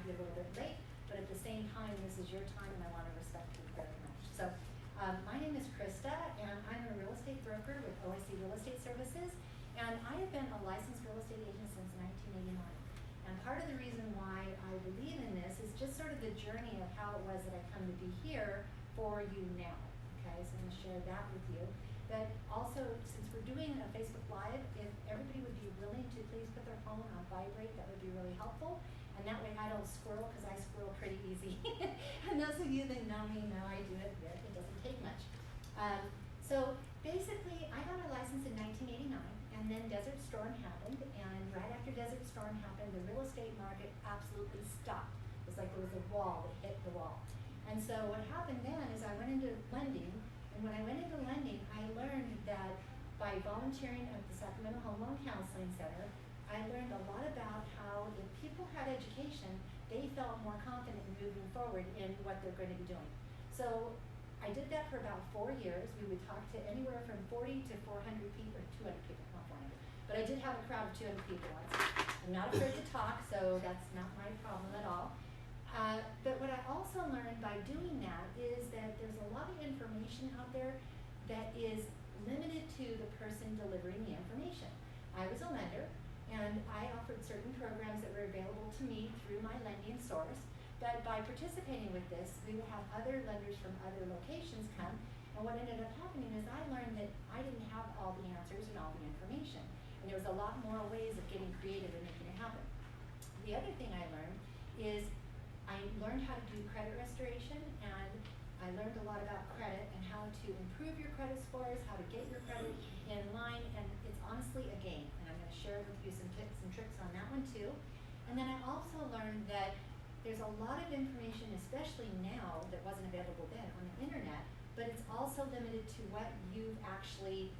be a little bit late, but at the same time, this is your time and I want to respect you very much. So my name is Krista and I'm a real estate broker with OIC Real Estate Services, and I have been a licensed real estate agent since 1989. And part of the reason why I believe in this is just sort of the journey of how it was that I come to be here for you now. Okay, so I'm going to share that with you. But also, since we're doing a Facebook Live, if everybody would be willing to please put their phone on vibrate, that would be really helpful. And that way I don't squirrel, because I squirrel pretty easy. And those of you that know me know I do it. It doesn't take much. So basically, I got my license in 1989, and then Desert Storm happened. And right after Desert Storm happened, the real estate market absolutely stopped. It was like there was a wall that hit the wall. And so what happened then is I went into lending. And when I went into lending, I learned that by volunteering at the Sacramento Home Loan Counseling Center, I learned a lot about how if people had education, they felt more confident in moving forward in what they're going to be doing. So I did that for about 4 years. We would talk to anywhere from 40 to 400 people, or 200 people, not 400. But I did have a crowd of 200 people once. I'm not afraid to talk, so that's not my problem at all. But what I also learned by doing that is that there's a lot of information out there that is limited to the person delivering the information. I was a lender, and I offered certain programs that were available to me through my lending source, but by participating with this, we would have other lenders from other locations come, and what ended up happening is I learned that I didn't have all the answers and all the information, and there was a lot more ways of getting creative and making it happen. The other thing I learned is I learned how to do credit restoration, and I learned a lot about credit and how to improve your credit scores, how to get your credit in line, and it's honestly a game. And I'm going to share with you some tips and tricks on that one too. And then I also learned that there's a lot of information, especially now, that wasn't available then on the internet, but it's also limited to what you actually,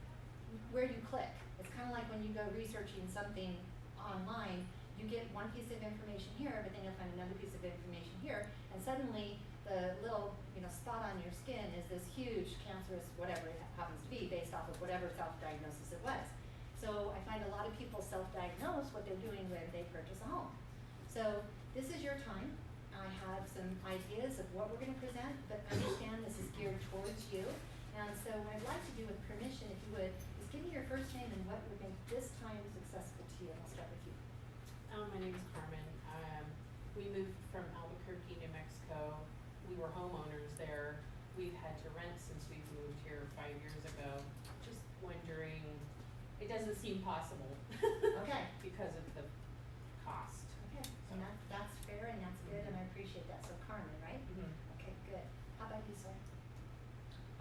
where you click. It's kind of like when you go researching something online, you get one piece of information here, but then you'll find another piece of information here, and suddenly the little spot on your skin is this huge cancerous whatever it happens to be based off of whatever self-diagnosis it was. So I find a lot of people self-diagnose what they're doing when they purchase a home. So this is your time. I have some ideas of what we're going to present, but understand this is geared towards you. And so what I'd like to do with permission, if you would, is give me your first name and what would make this time successful to you. And I'll start with you. My name is Carmen. We moved from Albuquerque, New Mexico. We were homeowners there. We've had to rent since we've moved here 5 years ago. Just wondering, it doesn't seem possible. Okay. Because of the cost. Okay, so that's fair and that's good, and I appreciate that. So Carmen, right? Mm-hmm. Okay, good. How about you, sir?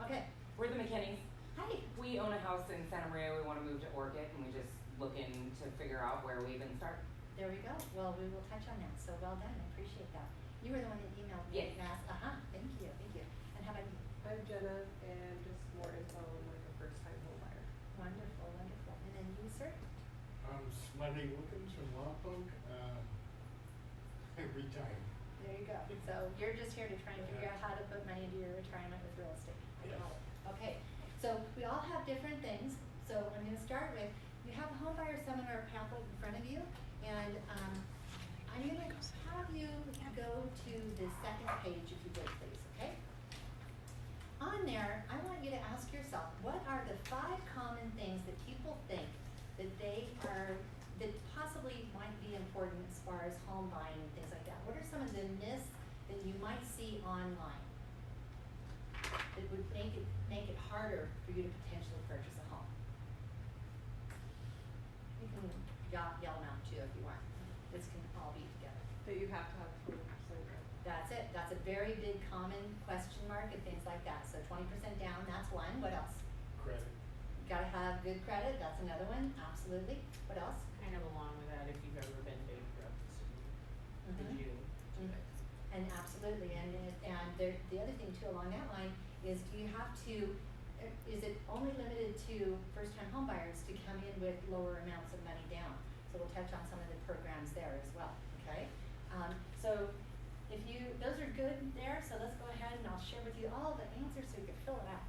Okay. We're the McKinneys. Hi. We own a house in Santa Maria. We want to move to Orchid, and we just looking to figure out where we even start. There we go. Well, we will touch on that. So well done. I appreciate that. You were the one that emailed me and asked. Thank you. Thank you. And how about you? I'm Jenna, and just more info on like a first-time home buyer. Wonderful, wonderful. And then you, sir? I'm Smiley Wilkins from Lompoc. I'm retired. There you go. So you're just here to try and figure out how to put money into your retirement with real estate. I got it. Okay. So we all have different things. So I'm going to start with, you have a home buyer seminar pamphlet in front of you. And I'm going to have you go to the second page, if you would, please, okay? On there, I want you to ask yourself, what are the 5 common things that people think that that possibly might be important as far as home buying and things like that? What are some of the myths that you might see online that would make it harder for you to potentially purchase a home? You can yell them out too if you want. This can all be together. That you have to have 20% down. That's it. That's a very big common question mark and things like that. So 20% down, that's one. What else? Credit. You gotta have good credit. That's another one. Absolutely. What else? Kind of along with that, if you've ever been bankrupt, did you do it? And absolutely. And the other thing too along that line is, is it only limited to first-time home buyers to come in with lower amounts of money down? So we'll touch on some of the programs there as well, okay? So those are good there, so let's go ahead and I'll share with you all the answers so you can fill it out.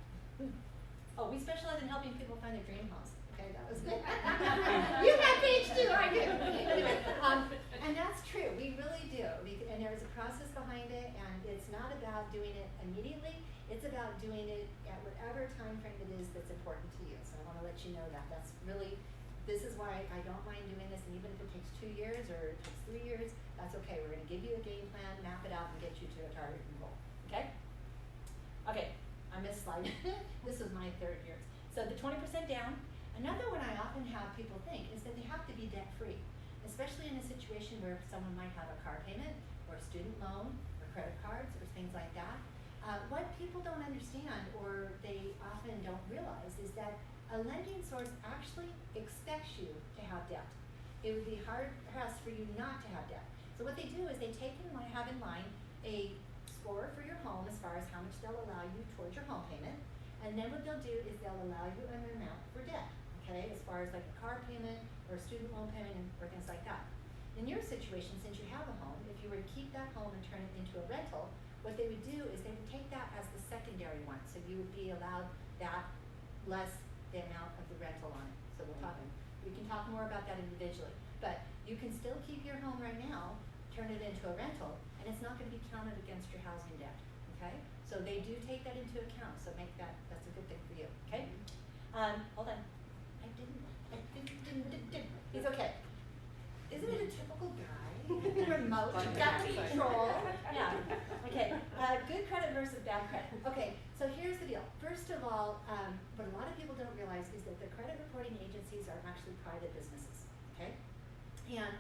Oh, we specialize in helping people find their dream homes. Okay, that was you got page 2, I do. Anyway, and that's true, we really do. And there's doing it immediately. It's about doing it at whatever time frame it is that's important to you. So I want to let you know that. That's really, this is why I don't mind doing this, and even if it takes 2 years or it takes 3 years, that's okay. We're going to give you a game plan, map it out, and get you to a target and goal. Okay? Okay, I missed slide. This was my 3rd year. So the 20% down. Another one I often have people think is that they have to be debt free, especially in a situation where someone might have a car payment or a student loan or credit cards or things like that. What people don't understand, or they often don't realize, is that a lending source actually expects you to have debt. It would be hard pressed for you not to have debt. So what they do is they have in mind a score for your home as far as how much they'll allow you towards your home payment, and then what they'll do is they'll allow you an amount for debt, okay, as far as like a car payment or a student loan payment or things like that. In your situation, since you have a home, if you were to keep that home and turn it into a rental, what they would do is they would take that as the secondary one. So you would be allowed that less the amount of the rental on it. So we can talk more about that individually. But you can still keep your home right now, turn it into a rental, and it's not going to be counted against your housing debt. Okay? So they do take that into account. So that's a good thing for you. Okay? Hold on. I didn't. He's okay. Isn't it a typical guy? Remote, got control. Yeah. Okay. Good credit versus bad credit. Okay. So here's the deal. First of all, what a lot of people don't realize is that the credit reporting agencies are actually private businesses. Okay. And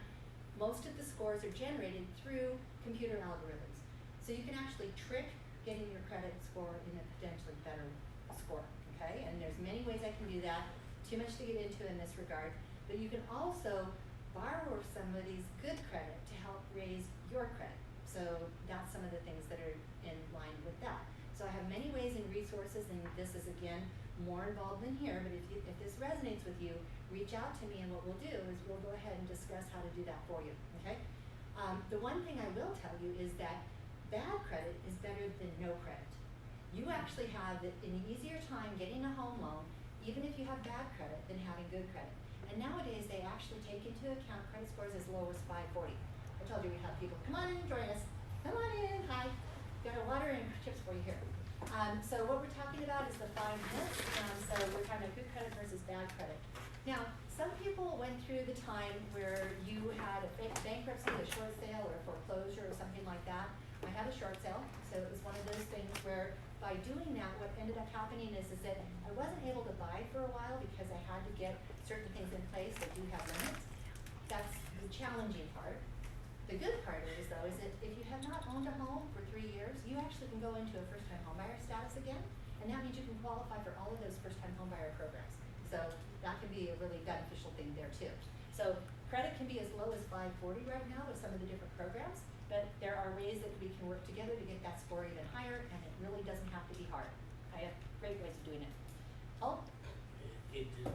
most of the scores are generated through computer algorithms. So you can actually trick getting your credit score in a potentially better score. Okay. And there's many ways I can do that. Too much to get into in this regard. But you can also borrow somebody's good credit to help raise your credit. So that's some of the things that are in line with that. So I have many ways and resources, and this is again more involved in here, but if this resonates with you, reach out to me, and what we'll do is we'll go ahead and discuss how to do that for you, okay? The one thing I will tell you is that bad credit is better than no credit. You actually have an easier time getting a home loan, even if you have bad credit, than having good credit. And nowadays, they actually take into account credit scores as low as 540. I told you we have people, come on in, join us. Come on in, hi. Got a water and chips for you here. So what we're talking about is the 5 myths. So we're talking about good credit versus bad credit. Now, some people went through the time where you had a bankruptcy, a short sale, or a foreclosure, or something like that. I had a short sale, so it was one of those things where by doing that, what ended up happening is that I wasn't able to buy for a while because I had to get certain things in place that do have limits. That's the challenging part. The good part is, though, is that if you have not owned a home for 3 years, you actually can go into a first-time homebuyer status again, and that means you can qualify for all of those first-time homebuyer programs. So that can be a really beneficial thing there, too. So credit can be as low as 540 right now with some of the different programs, but there are ways that we can work together to get that score even higher, and it really doesn't have to be hard. I have great ways of doing it. Oh? It did.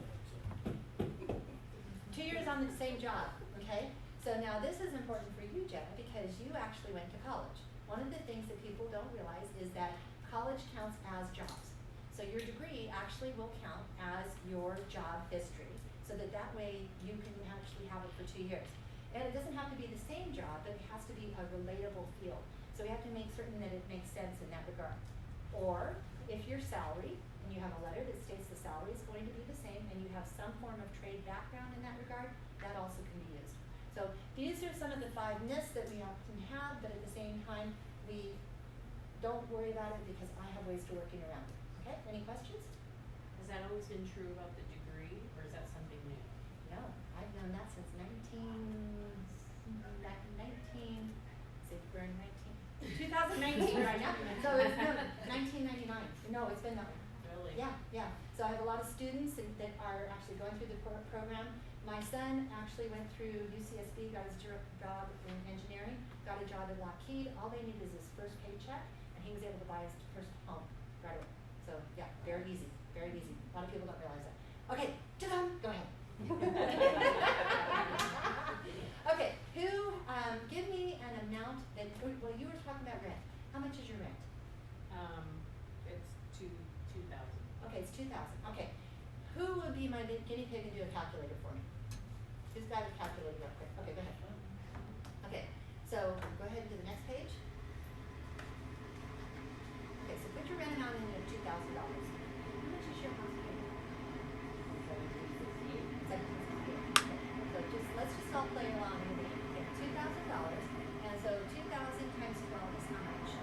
2 years on the same job, okay? So now this is important for you, Jenna, because you actually went to college. One of the things that people don't realize is that college counts as jobs. So your degree actually will count as your job history, so that way you can actually have it for 2 years. And it doesn't have to be the same job, but it has to be a relatable field. So we have to make certain that it makes sense in that regard. Or if you're salary, and you have a letter that states the salary is going to be the same, and you have some form of trade background in that regard, that also can be used. So these are some of the 5 myths that we often have, but at the same time, we don't worry about it because I have ways to working around it. Okay, any questions? Has that always been true about the degree, or is that something new? No, I've known that since 2019 right now. So it's no, 1999. No, it's been that way. Really? Yeah. So I have a lot of students that are actually going through the program. My son actually went through UCSB, got his job in engineering, got a job at Lockheed. All they need is his first paycheck, and he was able to buy his first home right away. So yeah, very easy, very easy. A lot of people don't realize that. Okay, go ahead. Okay, give me an amount that, well, you were talking about rent. How much is your rent? It's $2,000. Okay, it's 2,000. Okay, who would be my guinea pig and do a calculator for me? Who's got a calculator real quick? Okay, go ahead. Okay, so go ahead and do the next page. Okay, so put your rent amount in at $2,000. How much is your house payment? So let's just all play along with it. Okay, $2,000, and so 2,000 times 12 is how much?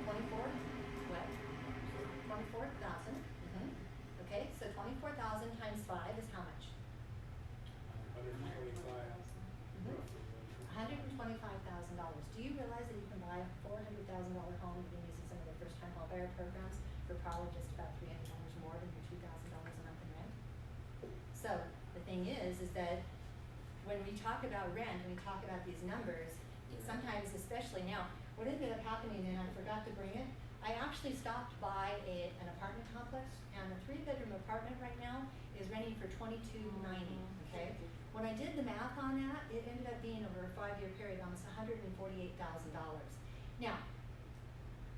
24? What? 24,000. Okay, so 24,000 times 5 is how much? 125, roughly. $125,000. Do you realize that you can buy a $400,000 home even using some of the first-time home buyer programs for probably just about $300 more than your $2,000 a month in rent? So the thing is that when we talk about rent and we talk about these numbers, sometimes, especially now, what ended up happening, and I forgot to bring it, I actually stopped by an apartment complex, and a 3-bedroom apartment right now is renting for $22.90. Okay. When I did the math on that, it ended up being over a 5-year period almost $148,000. Now,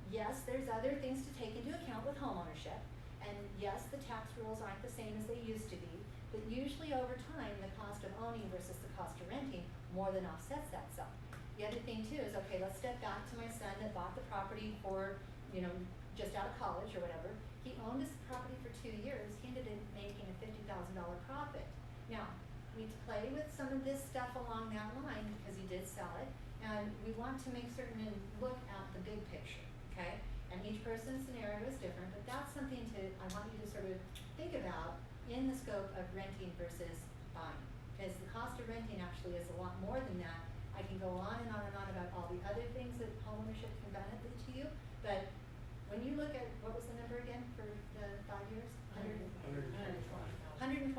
yes, there's other things to take into account with homeownership, and yes, the tax rules aren't the same as they used to be, but usually over time, the cost of owning versus the cost of renting more than offsets that sum. The other thing too is, okay, let's step back to my son that bought the property for, just out of college or whatever. He owned his property for 2 years. He ended up making a $50,000 profit. Now, we play with some of this stuff along that line because he did sell it, and we want to make certain and look at the big picture, okay? And each person's scenario is different, but that's something I want you to sort of think about in the scope of renting versus buying. Because the cost of renting actually is a lot more than that. I can go on and on and on about all the other things that homeownership can benefit to you, but when you look at, what was the number again for the 5 years? $125,000.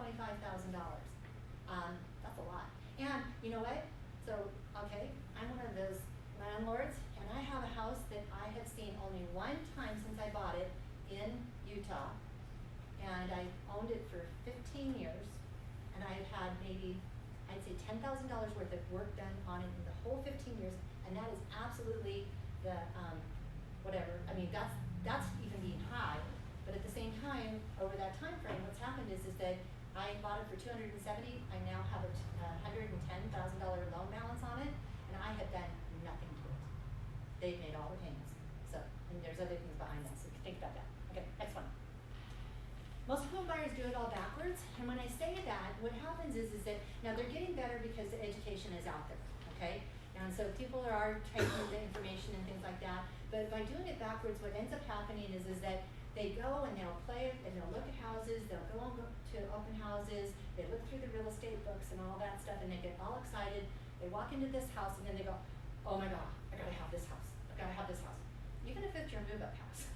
That's a lot. And you know what? So, okay, I'm one of those landlords, and I have a house that I have seen only one time since I bought it in Utah, and I owned it for 15 years, and I've had maybe, I'd say $10,000 worth of work done on it in the whole 15 years, and that is absolutely the, whatever, I mean, that's even being high, but at the same time, over that time frame, what's happened is that I bought it for $270. I now have a $110,000 loan balance on it, and I have done nothing to it. They've made all the payments. So, and there's other things behind that, so think about that. Okay, next one. Most home buyers do it all backwards, and when I say that, what happens is that, now they're getting better because the education is out there, okay? And so people are tracing the information and things like that, but by doing it backwards, what ends up happening is that they go and they'll play and they'll look at houses, they'll go to open houses, they look through the real estate books and all that stuff, and they get all excited. They walk into this house and then they go, oh my God, I gotta have this house. I gotta have this house. Even if it's your move-up house.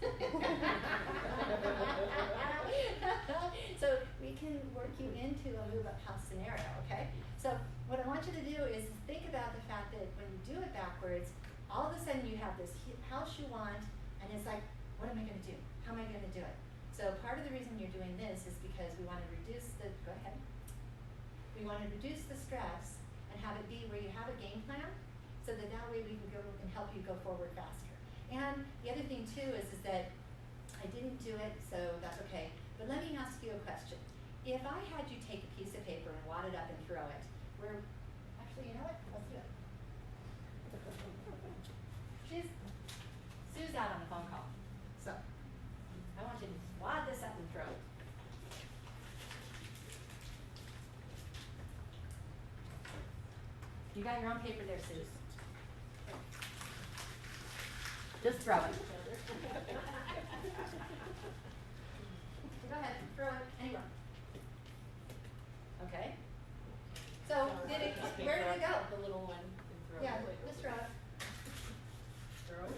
So we can work you into a move-up house scenario, okay? So what I want you to do is think about the fact that when you do it backwards, all of a sudden you have this house you want, and it's like, what am I gonna do? How am I gonna do it? So part of the reason you're doing this is because we wanna reduce the, go ahead. We wanna reduce the stress and have it be where you have a game plan, so that way we can go and help you go forward faster. And the other thing too is that I didn't do it, so that's okay. But let me ask you a question. If I had you take a piece of paper and wad it up and throw it, actually, you know what? Let's do it. Sue's out on a phone call. So, I want you to wad this up and throw it. You got your own paper there, Sue. Just throw it. Go ahead, throw it anywhere. Okay. So, where did it go? The little one and throw Yeah, it. just throw it. Throw it?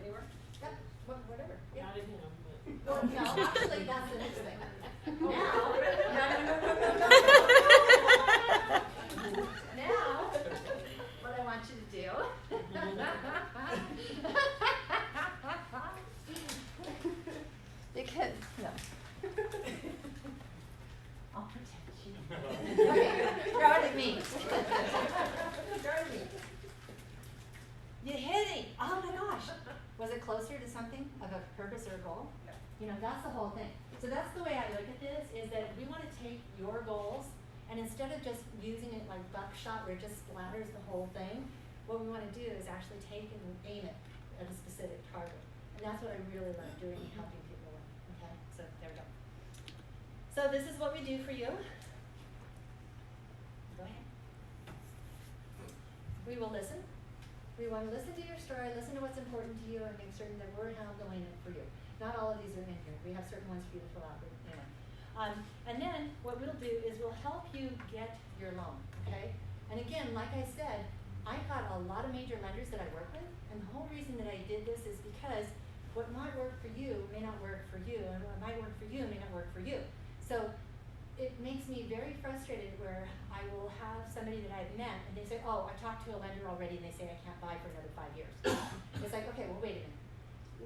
Anywhere? Yep, whatever. Yeah. Not at him, but. Well, no, actually, that's the next thing. Now, no. Now, what I want you to do. Because, no. I'll protect you. Okay, throw it at me. Throw it at me. You hit it. Oh my gosh. Was it closer to something of a purpose or a goal? Yeah. You know, that's the whole thing. So that's the way I look at this, is that we want to take your goals, and instead of just using it like buckshot where it just splatters the whole thing, what we want to do is actually take and aim it at a specific target. And that's what I really love doing and helping people with, okay? So there we go. So this is what we do for you. Go ahead. We will listen. We want to listen to your story, listen to what's important to you, and make certain that we're handling it for you. Not all of these are in here. We have certain ones for you to fill out, but anyway. And then what we'll do is we'll help you get your loan, okay? And again, like I said, I've got a lot of major lenders that I work with, and the whole reason that I did this is because what might work for you may not work for you, and what might work for you may not work for you. So it makes me very frustrated where I will have somebody that I've met and they say, oh, I talked to a lender already and they say I can't buy for another 5 years. It's like, okay, well, wait a minute.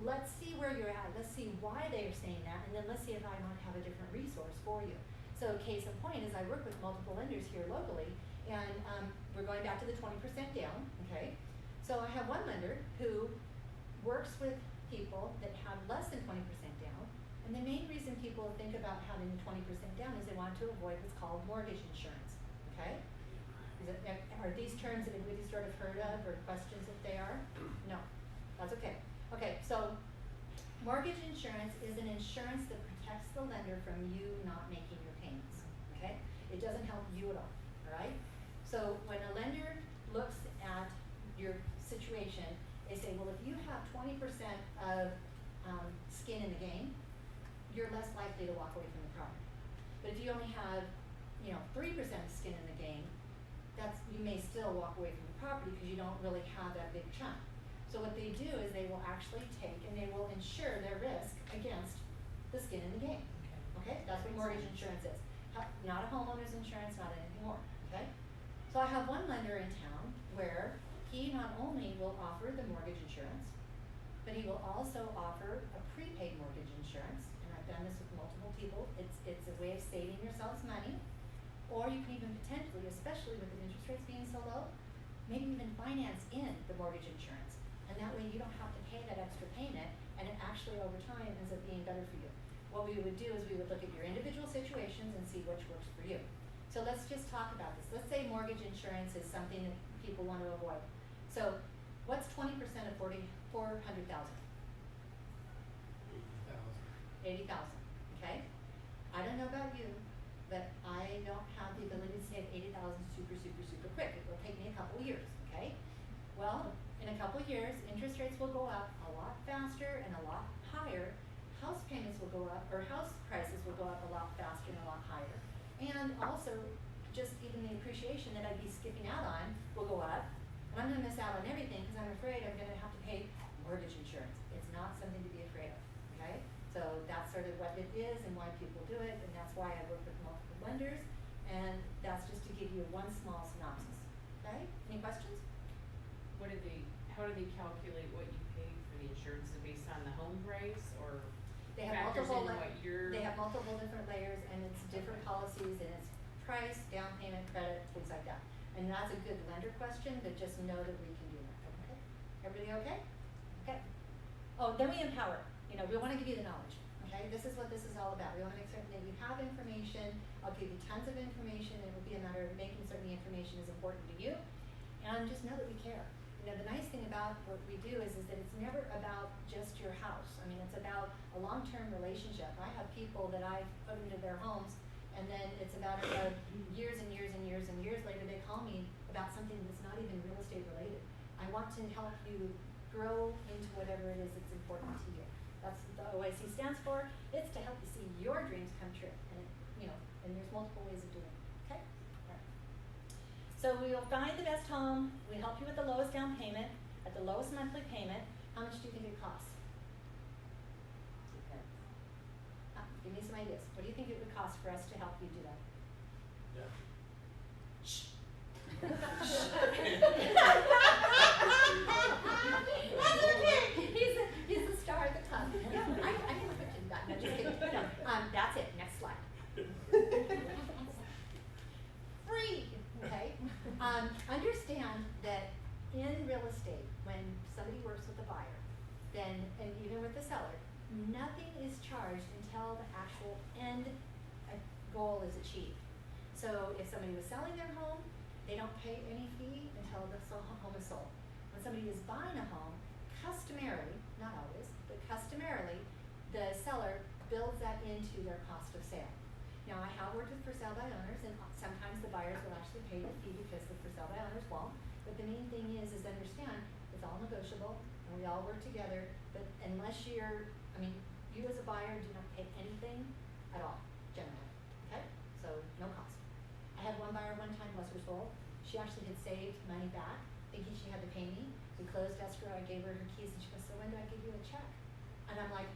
Let's see where you're at. Let's see why they're saying that, and then let's see if I might have a different resource for you. So case in point is I work with multiple lenders here locally, and we're going back to the 20% down, okay? So I have one lender who works with people that have less than 20% down, and the main reason people think about having 20% down is they want to avoid what's called mortgage insurance, okay? Are these terms that anybody sort of heard of or questions if they are? No, that's okay. Okay, so mortgage insurance is an insurance that protects the lender from you not making your payments, okay? It doesn't help you at all, all right? So when a lender looks at your situation, they say, well, if you have 20% of skin in the game, you're less likely to walk away from the property. But if you only have, 3% skin in the game, you may still walk away from the property because you don't really have that big chunk. So what they do is they will actually take and they will insure their risk against the skin in the game. Okay? That's what mortgage insurance is. Not a homeowner's insurance, not anything more. Okay? So I have one lender in town where he not only will offer the mortgage insurance, but he will also offer a prepaid mortgage insurance. And I've done this with multiple people. It's a way of saving yourselves money. Or you can even potentially, especially with the interest rates being so low, maybe even finance in the mortgage insurance. And that way you don't have to pay that extra payment, and it actually over time ends up being better for you. What we would do is we would look at your individual situations and see which works for you. So let's just talk about this. Let's say mortgage insurance is something that people want to avoid. So what's 20% of 400,000? 80,000, okay? I don't know about you, but I don't have the ability to save 80,000 super, super, super quick. It will take me a couple of years, okay? Well, in a couple of years, interest rates will go up a lot faster and a lot higher. House payments will go up, or house prices will go up a lot faster and a lot higher. And also, just even the appreciation that I'd be skipping out on will go up. And I'm gonna miss out on everything because I'm afraid I'm gonna have to pay mortgage insurance. It's not something to be afraid of, okay? So that's sort of what it is and why people do it, and that's why I work with multiple lenders, and that's just to give you one small synopsis, okay? Any questions? How do they calculate what you pay for the insurance? Is it based on the home price, or They have factors multiple in what you're? They have multiple different layers, and it's different policies, and it's price, down payment, credit, things like that. And that's a good lender question, but just know that we can do that, okay? Everybody okay? Okay. Oh, then we empower. We want to give you the knowledge, okay? This is what this is all about. We want to make certain that you have information. I'll give you tons of information, and it will be a matter of making certain the information is important to you, and just know that we care. The nice thing about what we do is that it's never about just your house. I mean, it's about a long-term relationship. I have people that I've put into their homes, and then it's about years and years and years and years later they call me about something that's not even real estate related. I want to help you grow into whatever it is that's important to you. That's what the OIC stands for. It's to help you see your dreams come true, and and there's multiple ways of doing it. Okay. All right. So we will find the best home. We help you with the lowest down payment at the lowest monthly payment. How much do you think it costs? Give me some ideas. What do you think it would cost for us to help you do that? Yeah. Shh. That's okay. He's the star at the top. Yeah, I can put you in that. No, just kidding. No, that's it. Next slide. Free. Okay. Understand that in real estate, when somebody works with a buyer, then and even with the seller, nothing is charged until the actual end goal is achieved. So if somebody was selling their home, they don't pay any fee until the home is sold. When somebody is buying a home, customarily, not always, but customarily, the seller builds that into their cost of sale. Now, I have worked with for sale by owners, and sometimes the buyers will actually pay the fee because the for sale by owners won't. But the main thing is understand it's all negotiable, and we all work together. But unless you as a buyer do not pay anything at all, generally. Okay, so no cost. I had one buyer one time, bless her soul. She actually had saved money back, thinking she had to pay me. We closed escrow. I gave her her keys, and she goes, "So when do I give you a check?" And I'm like,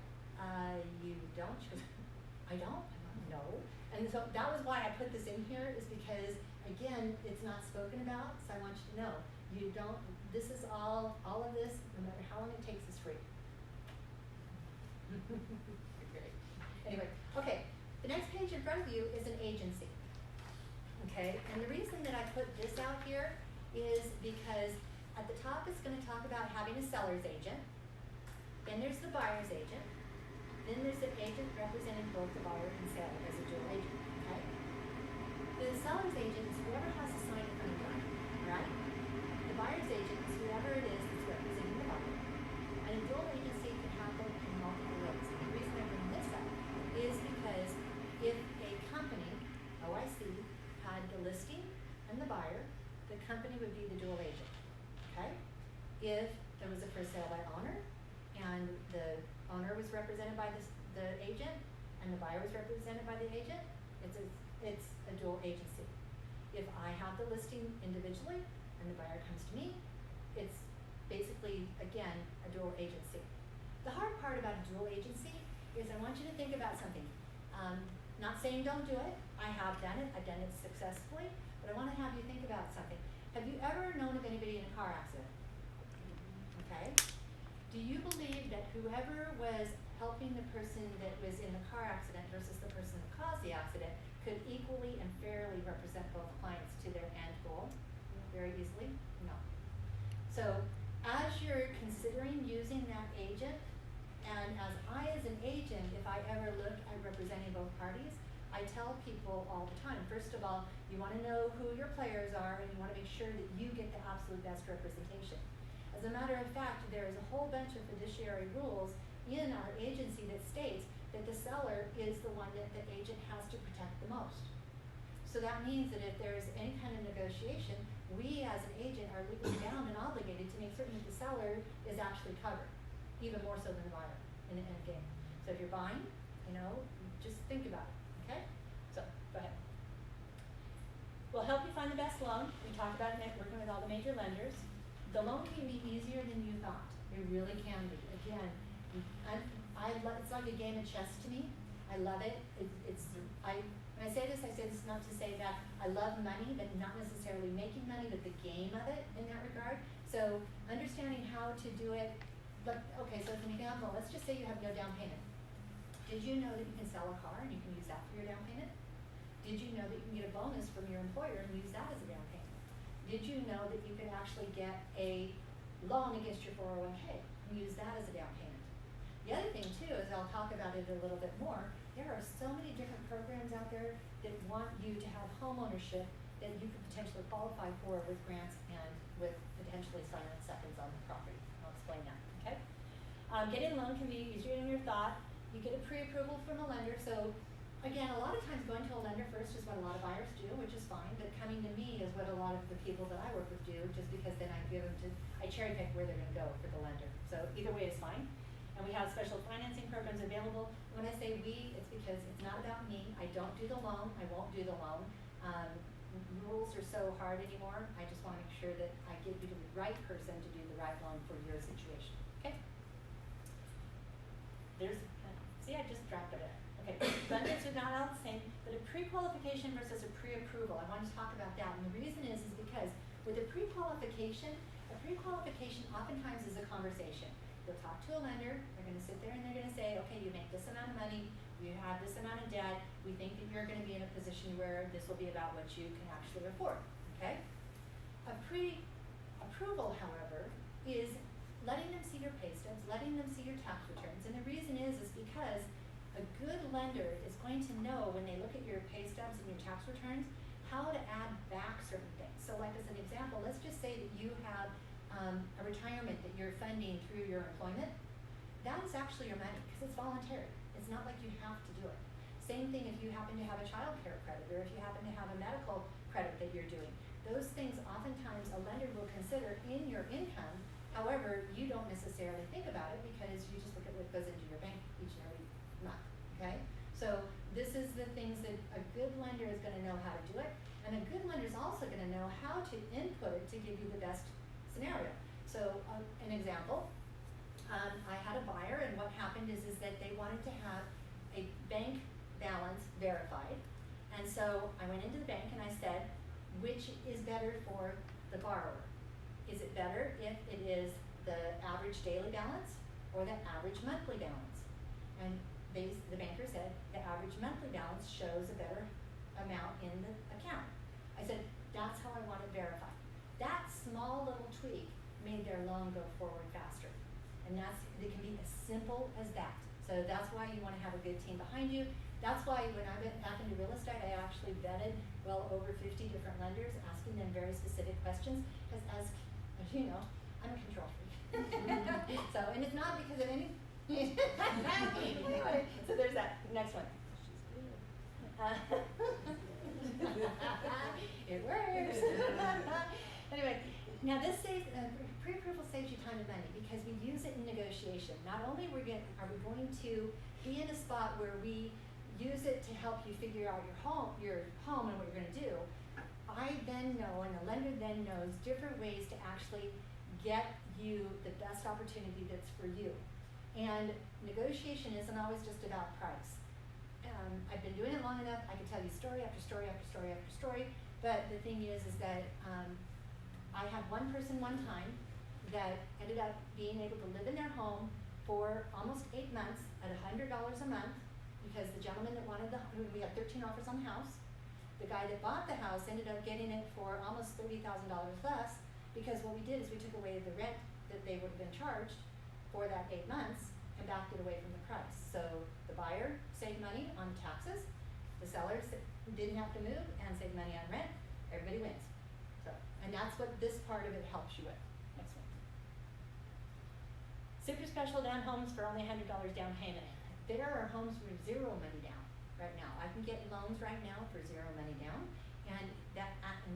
"You don't?" She goes, "I don't." I'm like, "No." And so that was why I put this in here, is because, again, it's not spoken about, so I want you to know. You don't, this is all of this, no matter how long it takes, is free. Great. Anyway, okay, the next page in front of you is an agency. Okay, and the reason that I put this out here is because at the top it's going to talk about having a seller's agent, then there's the buyer's agent, then there's an agent representing both the buyer and seller as a dual agent, okay? The seller's agent is whoever has to sign it from the buyer, right? The buyer's agent is whoever it is that's representing the buyer. And a dual agency can happen in multiple ways. And the reason I bring this up is because if a company, OIC, had the listing and the buyer, the company would be the dual agent, okay? If there was a for sale by owner, and the owner was represented by the agent, and the buyer was represented by the agent, it's a dual agency. If I have the listing individually, and the buyer comes to me, it's basically, again, a dual agency. The hard part about a dual agency is I want you to think about something. Not saying don't do it. I have done it. I've done it successfully. But I want to have you think about something. Have you ever known of anybody in a car accident? Okay. Do you believe that whoever was helping the person that was in the car accident versus the person that caused the accident could equally and fairly represent both clients to their end goal very easily? No. So as you're considering using that agent, and as an agent, if I ever look at representing both parties, I tell people all the time, first of all, you want to know who your players are, and you want to make sure that you get the absolute best representation. As a matter of fact, there is a whole bunch of fiduciary rules in our agency that states that the seller is the one that the agent has to protect the most. So that means that if there's any kind of negotiation, we as an agent are legally bound and obligated to make certain that the seller is actually covered, even more so than the buyer in the end game. So if you're buying, just think about it, okay? So, go ahead. We'll help you find the best loan. We talked about working with all the major lenders. The loan can be easier than you thought. It really can be. Again, it's like a game of chess to me. I love it. When I say this not to say that I love money, but not necessarily making money, but the game of it in that regard. So understanding how to do it. Okay, so as an example, let's just say you have no down payment. Did you know that you can sell a car and you can use that for your down payment? Did you know that you can get a bonus from your employer and use that as a down payment? Did you know that you could actually get a loan against your 401k and use that as a down payment? The other thing too is, I'll talk about it a little bit more, there are so many different programs out there that want you to have home ownership that you could potentially qualify for with grants and with potentially silent seconds on the property. I'll explain that, okay? Getting a loan can be easier than you thought. You get a pre-approval from a lender, so again, a lot of times going to a lender first is what a lot of buyers do, which is fine, but coming to me is what a lot of the people that I work with do, just because then I cherry pick where they're gonna go for the lender. So either way is fine. And we have special financing programs available. When I say we, it's because it's not about me. I don't do the loan, I won't do the loan. Rules are so hard anymore. I just wanna make sure that I give you to the right person to do the right loan for your situation, okay? See, I just dropped it. Okay, lenders are not all the same, but a pre-qualification versus a pre-approval, I want to talk about that. And the reason is because with a pre-qualification oftentimes is a conversation. You'll talk to a lender, they're going to sit there and they're going to say, okay, you make this amount of money, you have this amount of debt, we think that you're going to be in a position where this will be about what you can actually afford, okay? A pre-approval, however, is letting them see your pay stubs, letting them see your tax returns. And the reason is because a good lender is going to know when they look at your pay stubs and your tax returns how to add back certain things. So like as an example, let's just say that you have a retirement that you're funding through your employment, that is actually your money because it's voluntary. It's not like you have to do it. Same thing if you happen to have a child care credit or if you happen to have a medical credit that you're doing. Those things oftentimes a lender will consider in your income. However, you don't necessarily think about it because you just look at what goes into your bank each and every month, okay? So this is the things that a good lender is gonna know how to do it, and a good lender is also gonna know how to input it to give you the best scenario. So an example, I had a buyer and what happened is that they wanted to have a bank balance verified. And so I went into the bank and I said, which is better for the borrower? Is it better if it is the average daily balance or the average monthly balance? And the banker said, the average monthly balance shows a better amount in the account. I said, that's how I want it verified. That small little tweak made their loan go forward faster. And it can be as simple as that. So that's why you want to have a good team behind you. That's why when I went back into real estate, I actually vetted well over 50 different lenders, asking them very specific questions, because as you know, I'm a control freak. So, and it's not because of any, so there's that. Next one. It works. Anyway, now this saves, pre-approval saves you time and money because we use it in negotiation. Not only are we going to be in a spot where we use it to help you figure out your home and what you're going to do, I then know, and the lender then knows different ways to actually get you the best opportunity that's for you. And negotiation isn't always just about price. I've been doing it long enough, I can tell you story after story after story after story, but the thing is that I had one person one time that ended up being able to live in their home for almost 8 months at $100 a month because the gentleman that wanted we had 13 offers on the house. The guy that bought the house ended up getting it for almost $30,000 less because what we did is we took away the rent that they would have been charged for that 8 months and backed it away from the price. So the buyer saved money on taxes, the sellers didn't have to move and saved money on rent, everybody wins. So, and that's what this part of it helps you with. Next one. Super special down homes for only $100 down payment. There are homes for zero money down right now. I can get loans right now for zero money down. And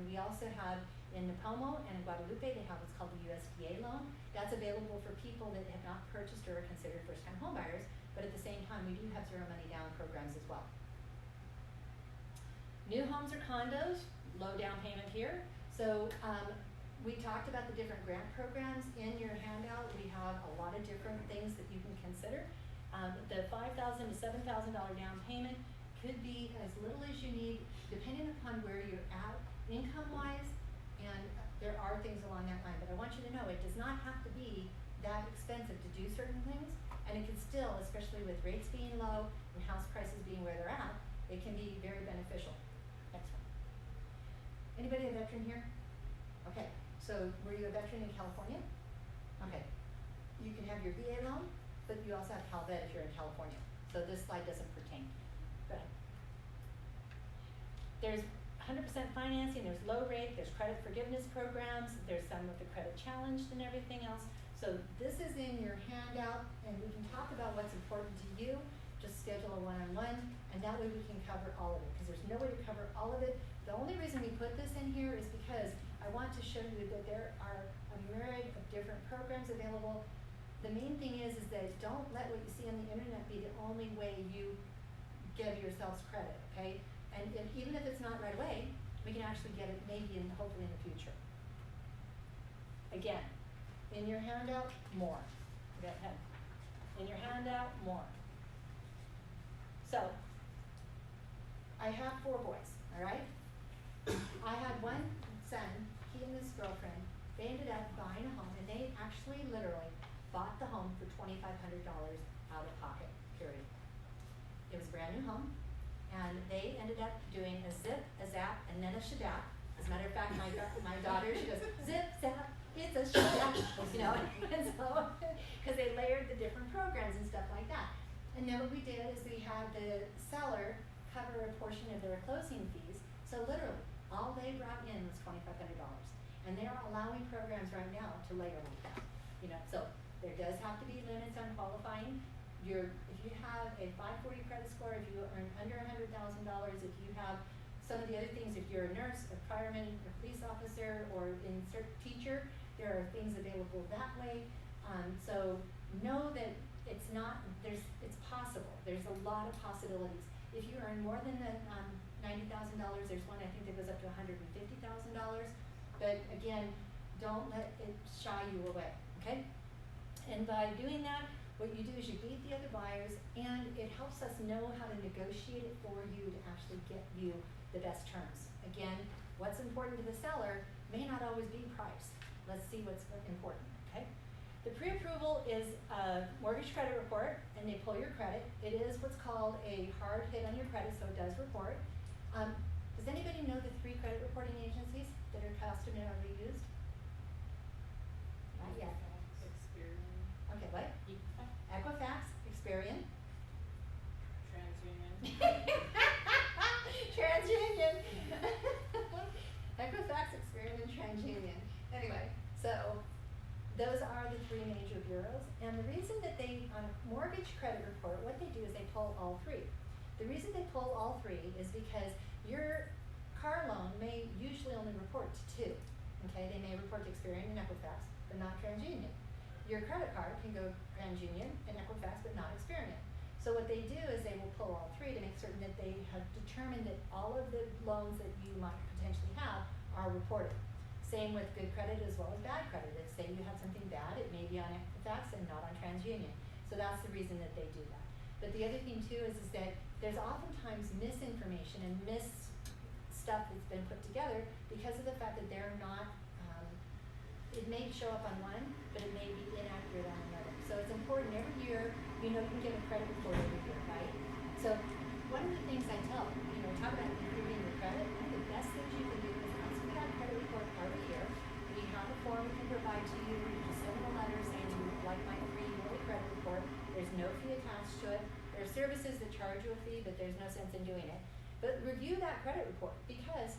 we also have in Napomo and in Guadalupe, they have what's called the USDA loan. That's available for people that have not purchased or are considered first-time home buyers, but at the same time, we do have zero money down programs as well. New homes or condos, low down payment here. So we talked about the different grant programs in your handout. We have a lot of different things that you can consider. The $5,000 to $7,000 down payment could be as little as you need, depending upon where you're at income-wise, and there are things along that line. But I want you to know it does not have to be that expensive to do certain things, and it can still, especially with rates being low and house prices being where they're at, it can be very beneficial. Next one. Anybody a veteran here? Okay, so were you a veteran in California? Okay, you can have your VA loan, but you also have CalVet if you're in California. So this slide doesn't pertain. Go ahead. There's 100% financing, there's low rate, there's credit forgiveness programs, there's some with the credit challenged and everything else. So this is in your handout, and we can talk about what's important to you. Just schedule a one-on-one, and that way we can cover all of it, because there's no way to cover all of it. The only reason we put this in here is because I want to show you that there are a myriad of different programs available. The main thing is that don't let what you see on the internet be the only way you give yourselves credit, okay? And even if it's not right away, we can actually get it maybe and hopefully in the future. Again, in your handout, more. Go ahead. In your handout, more. So, I have 4 boys, all right? I had one son, he and his girlfriend, they ended up buying a home, and they actually literally bought the home for $2,500 out of pocket, period. It was a brand new home, and they ended up doing a zip, a zap, and then a shadap. As a matter of fact, my daughter, she goes, zip, zap, it's a shadap, you know, and so, because they layered the different programs and stuff like that. And then what we did is we had the seller cover a portion of their closing fees, so literally, all they brought in was $2,500. And they're allowing programs right now to layer like that. So there does have to be limits on qualifying. If you have a 540 credit score, if you earn under $100,000, if you have some of the other things, if you're a nurse, a fireman, a police officer, or teacher, there are things available that way. So know that it's possible. There's a lot of possibilities. If you earn more than the $90,000, there's one I think that goes up to $150,000. But again, don't let it shy you away, okay? And by doing that, what you do is you beat the other buyers, and it helps us know how to negotiate it for you to actually get you the best terms. Again, what's important to the seller may not always be price. Let's see what's important, okay? The pre-approval is a mortgage credit report, and they pull your credit. It is what's called a hard hit on your credit, so it does report. Does anybody know the 3 credit reporting agencies that are customarily used? Not yet. Experian. Okay, what? Equifax. Equifax, Experian. TransUnion. TransUnion. Equifax, Experian, and TransUnion. Anyway, so those are the 3 major bureaus. And the reason that on a mortgage credit report, what they do is they pull all 3. The reason they pull all 3 is because your car loan may usually only report to 2. Okay, they may report to Experian and Equifax, but not TransUnion. Your credit card can go TransUnion and Equifax, but not Experian. So what they do is they will pull all 3 to make certain that they have determined that all of the loans that you might potentially have are reported. Same with good credit as well as bad credit. If say you have something bad, it may be on Equifax and not on TransUnion. So that's the reason that they do that. But the other thing too is that there's oftentimes misinformation and stuff that's been put together because of the fact that they're not, it may show up on one, but it may be inaccurate on another. So it's important every year, you can get a credit report every year, right? So one of the things I tell, talk about improving your credit, one of the best things you can do is once we have a credit report every year, we have a form we can provide to you, you just send them a letter saying you would like my free yearly credit report. There's no fee attached to it. There are services that charge you a fee, but there's no sense in doing it. But review that credit report, because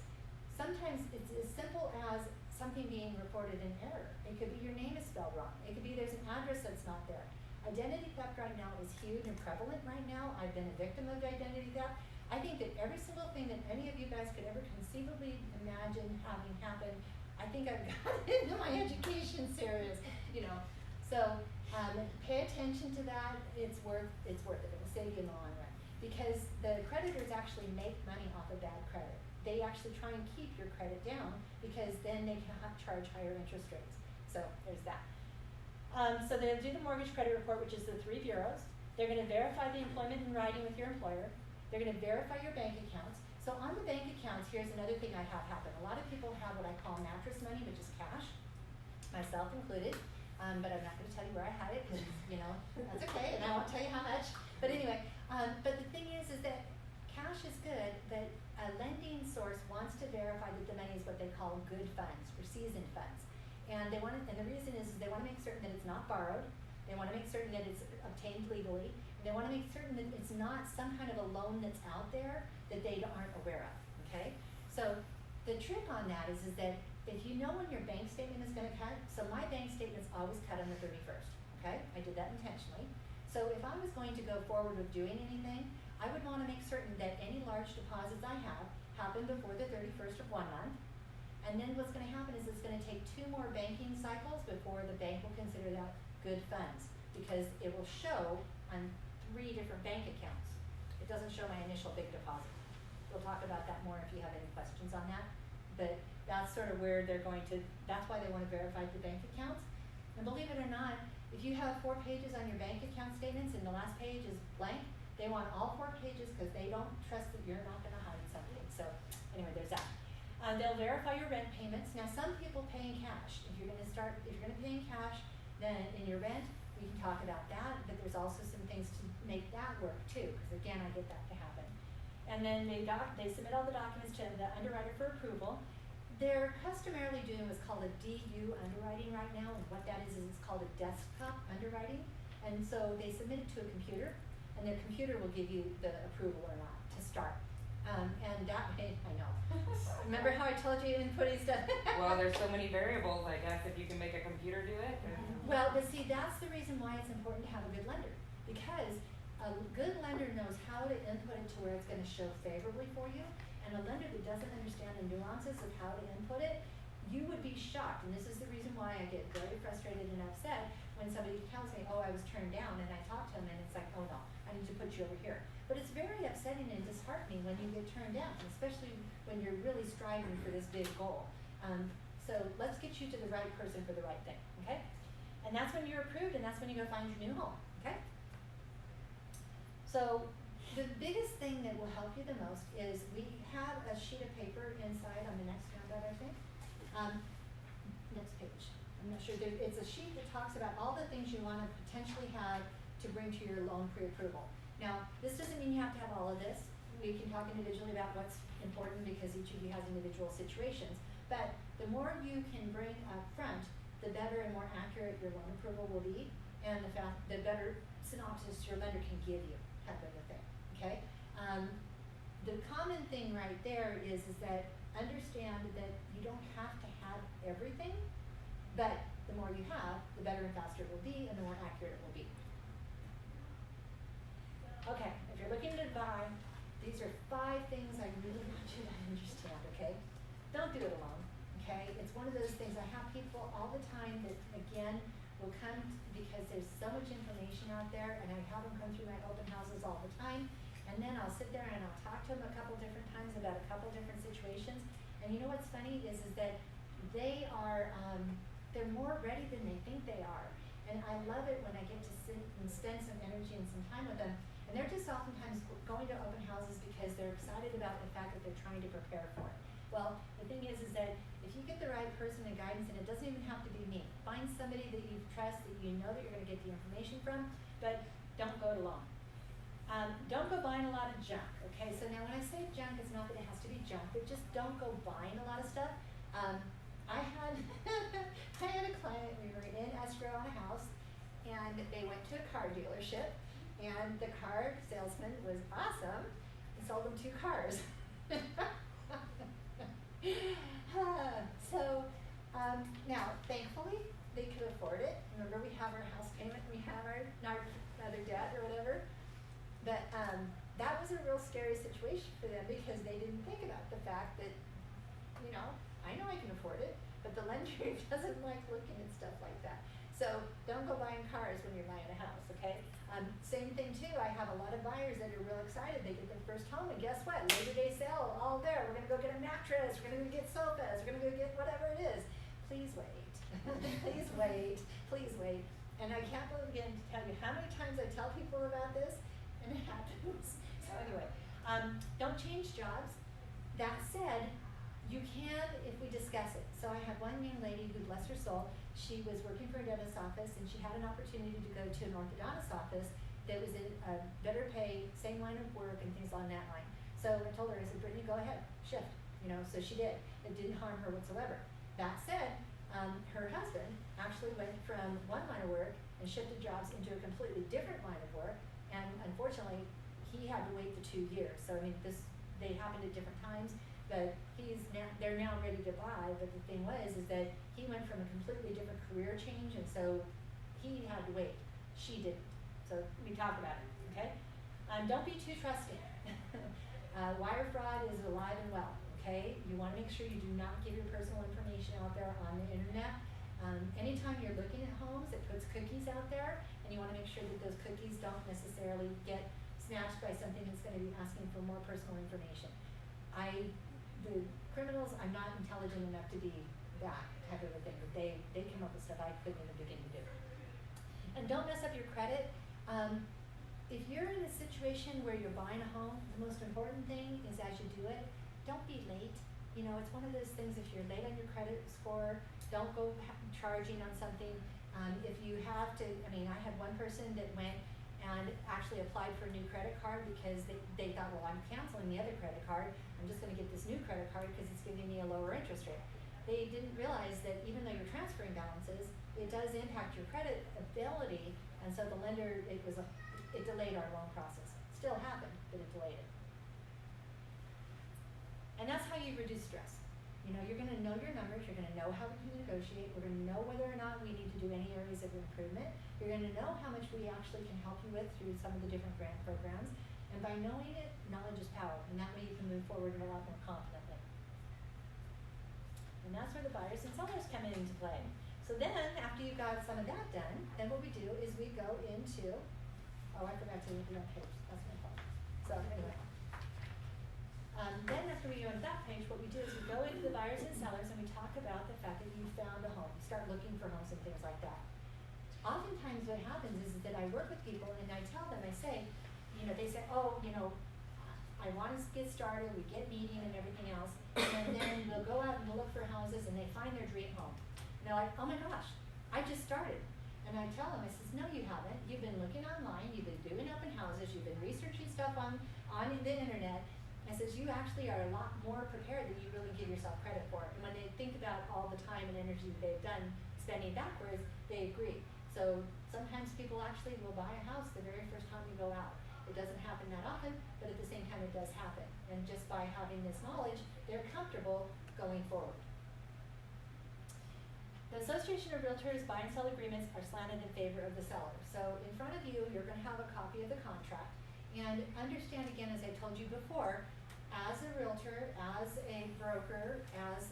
sometimes it's as simple as something being reported in error. It could be your name is spelled wrong. It could be there's an address that's not there. Identity theft right now is huge and prevalent right now. I've been a victim of identity theft. I think that every single thing that any of you guys could ever conceivably imagine having happen, I think I've got it into my education series, So pay attention to that. It's worth it. It'll save you in the long run. Because the creditors actually make money off of bad credit. They actually try and keep your credit down because then they can charge higher interest rates. So there's that. So they'll do the mortgage credit report, which is the 3 bureaus. They're going to verify the employment in writing with your employer. They're going to verify your bank accounts. So on the bank accounts, here's another thing I have happen. A lot of people have what I call mattress money, which is cash, myself included. But I'm not going to tell you where I had it because, that's okay, and I won't tell you how much. But anyway, but the thing is that cash is good, but a lending source wants to verify that the money is what they call good funds or seasoned funds. And they want to, and the reason is they want to make certain that it's not borrowed. They want to make certain that it's obtained legally. And they want to make certain that it's not some kind of a loan that's out there that they aren't aware of, okay? So the trick on that is that if you know when your bank statement is going to cut, so my bank statement's always cut on the 31st, okay? I did that intentionally. So if I was going to go forward with doing anything, I would want to make certain that any large deposits I have happen before the 31st of one month. And then what's going to happen is it's going to take 2 more banking cycles before the bank will consider that good funds, because it will show on 3 different bank accounts. It doesn't show my initial big deposit. We'll talk about that more if you have any questions on that. But that's sort of where they're going to, that's why they want to verify the bank accounts. And believe it or not, if you have 4 pages on your bank account statements and the last page is blank, they want all 4 pages because they don't trust that you're not going to hide something. So anyway, there's that. They'll verify your rent payments. Now some people pay in cash. If you're going to pay in cash, then in your rent, we can talk about that, but there's also some things to make that work too, because again, I get that to happen. And then they submit all the documents to the underwriter for approval. They're customarily doing what's called a DU underwriting right now, and what that is it's called a desktop underwriting. And so they submit it to a computer, and the computer will give you the approval or not to start. And that way, I know, Remember how I told you inputting stuff? Well, there's so many variables, I guess, if you can make a computer do it. Well, but see, that's the reason why it's important to have a good lender. Because a good lender knows how to input it to where it's gonna show favorably for you. And a lender that doesn't understand the nuances of how to input it, you would be shocked. And this is the reason why I get very frustrated and upset when somebody tells me, oh, I was turned down, and I talk to them and it's like, oh no, I need to put you over here. But it's very upsetting and disheartening when you get turned down, especially when you're really striving for this big goal. So let's get you to the right person for the right thing, okay? And that's when you're approved, and that's when you go find your new home, okay? So the biggest thing that will help you the most is we have a sheet of paper inside on the next handout, I think. Next page. I'm not sure. It's a sheet that talks about all the things you want to potentially have to bring to your loan pre-approval. Now, this doesn't mean you have to have all of this. We can talk individually about what's important because each of you has individual situations. But the more you can bring up front, the better and more accurate your loan approval will be, and the better synopsis your lender can give you, type of a thing, okay? The common thing right there is that understand that you don't have to have everything, but the more you have, the better and faster it will be, and the more accurate it will be. Okay, if you're looking to buy, these are 5 things I really want you to understand, okay? Don't do it alone, okay? It's one of those things, I have people all the time that, again, will come because there's so much information out there, and I have them come through my open houses all the time, and then I'll sit there and I'll talk to them a couple different times about a couple different situations, and you know what's funny is that they are, they're more ready than they think they are, and I love it when I get to sit and spend some energy and some time with them. And they're just oftentimes going to open houses because they're excited about the fact that they're trying to prepare for it. Well, the thing is that if you get the right person and guidance, and it doesn't even have to be me, find somebody that you trust, that you know that you're going to get the information from, but don't go it alone. Don't go buying a lot of junk, okay? So now when I say junk, it's not that it has to be junk, but just don't go buying a lot of stuff. I had a client, we were in escrow on a house, and they went to a car dealership, and the car salesman was awesome. He sold them 2 cars. Now, thankfully, they could afford it. Remember, we have our house payment, we have our other debt or whatever. But that was a real scary situation for them because they didn't think about the fact that, you know I can afford it, but the lender doesn't like looking at stuff like that. So don't go buying cars when you're buying a house, okay? Same thing too, I have a lot of buyers that are real excited. They get their first home, and guess what? Labor Day sale, all there. We're gonna go get a mattress, we're gonna go get sofas, we're gonna go get whatever it is. Please wait, please wait, please wait. And I can't begin to tell you how many times I tell people about this, and it happens. So anyway, don't change jobs. That said, you can if we discuss it. So I have one young lady who, bless her soul, she was working for a dentist's office, and she had an opportunity to go to an orthodontist's office that was in a better pay, same line of work and things on that line. So I told her, I said, Brittany, go ahead, shift. So she did. It didn't harm her whatsoever. That said, her husband actually went from one line of work and shifted jobs into a completely different line of work, and unfortunately, he had to wait the 2 years. So they happened at different times. But they're now ready to buy, but the thing was that he went from a completely different career change, and so he had to wait. She didn't. So we talked about it, okay? Don't be too trusting. Wire fraud is alive and well, okay? You want to make sure you do not give your personal information out there on the internet. Anytime you're looking at homes, it puts cookies out there, and you want to make sure that those cookies don't necessarily get snatched by something that's going to be asking for more personal information. The criminals, I'm not intelligent enough to be that type of a thing, but they come up with stuff I couldn't even begin to do. And don't mess up your credit. If you're in a situation where you're buying a home, the most important thing is as you do it, don't be late. It's one of those things, if you're late on your credit score, don't go charging on something. If you have to, I had one person that went and actually applied for a new credit card because they thought, well, I'm canceling the other credit card. I'm just going to get this new credit card because it's giving me a lower interest rate. They didn't realize that even though you're transferring balances, it does impact your credit ability, and so the lender, it delayed our loan process. Still happened, but it delayed it. And that's how you reduce stress. You know, you're gonna know your numbers, you're gonna know how we can negotiate, we're gonna know whether or not we need to do any areas of improvement. You're gonna know how much we actually can help you with through some of the different grant programs. And by knowing it, knowledge is power, and that way you can move forward a lot more confidently. And that's where the buyers and sellers come into play. So then, after you've got some of that done, then what we do is we go into, oh, I forgot to do that page, that's my fault. So anyway. Then after we go into that page, what we do is we go into the buyers and sellers and we talk about the fact that you found a home. You start looking for homes and things like that. Oftentimes what happens is that I work with people and I tell them, I say, you know, they say, oh, you know, I want to get started, we get meeting and everything else, and then we'll go out and we'll look for houses and they find their dream home. And they're like, oh my gosh, I just started. And I tell them, I says, no you haven't. You've been looking online, you've been doing open houses, you've been researching stuff on the internet. I says, you actually are a lot more prepared than you really give yourself credit for. And when they think about all the time and energy they've done spending backwards, they agree. So sometimes people actually will buy a house the very first time you go out. It doesn't happen that often, but at the same time it does happen. And just by having this knowledge, they're comfortable going forward. The Association of Realtors buy and sell agreements are slanted in favor of the seller. So in front of you, you're going to have a copy of the contract. And understand again, as I told you before, as a realtor, as a broker, as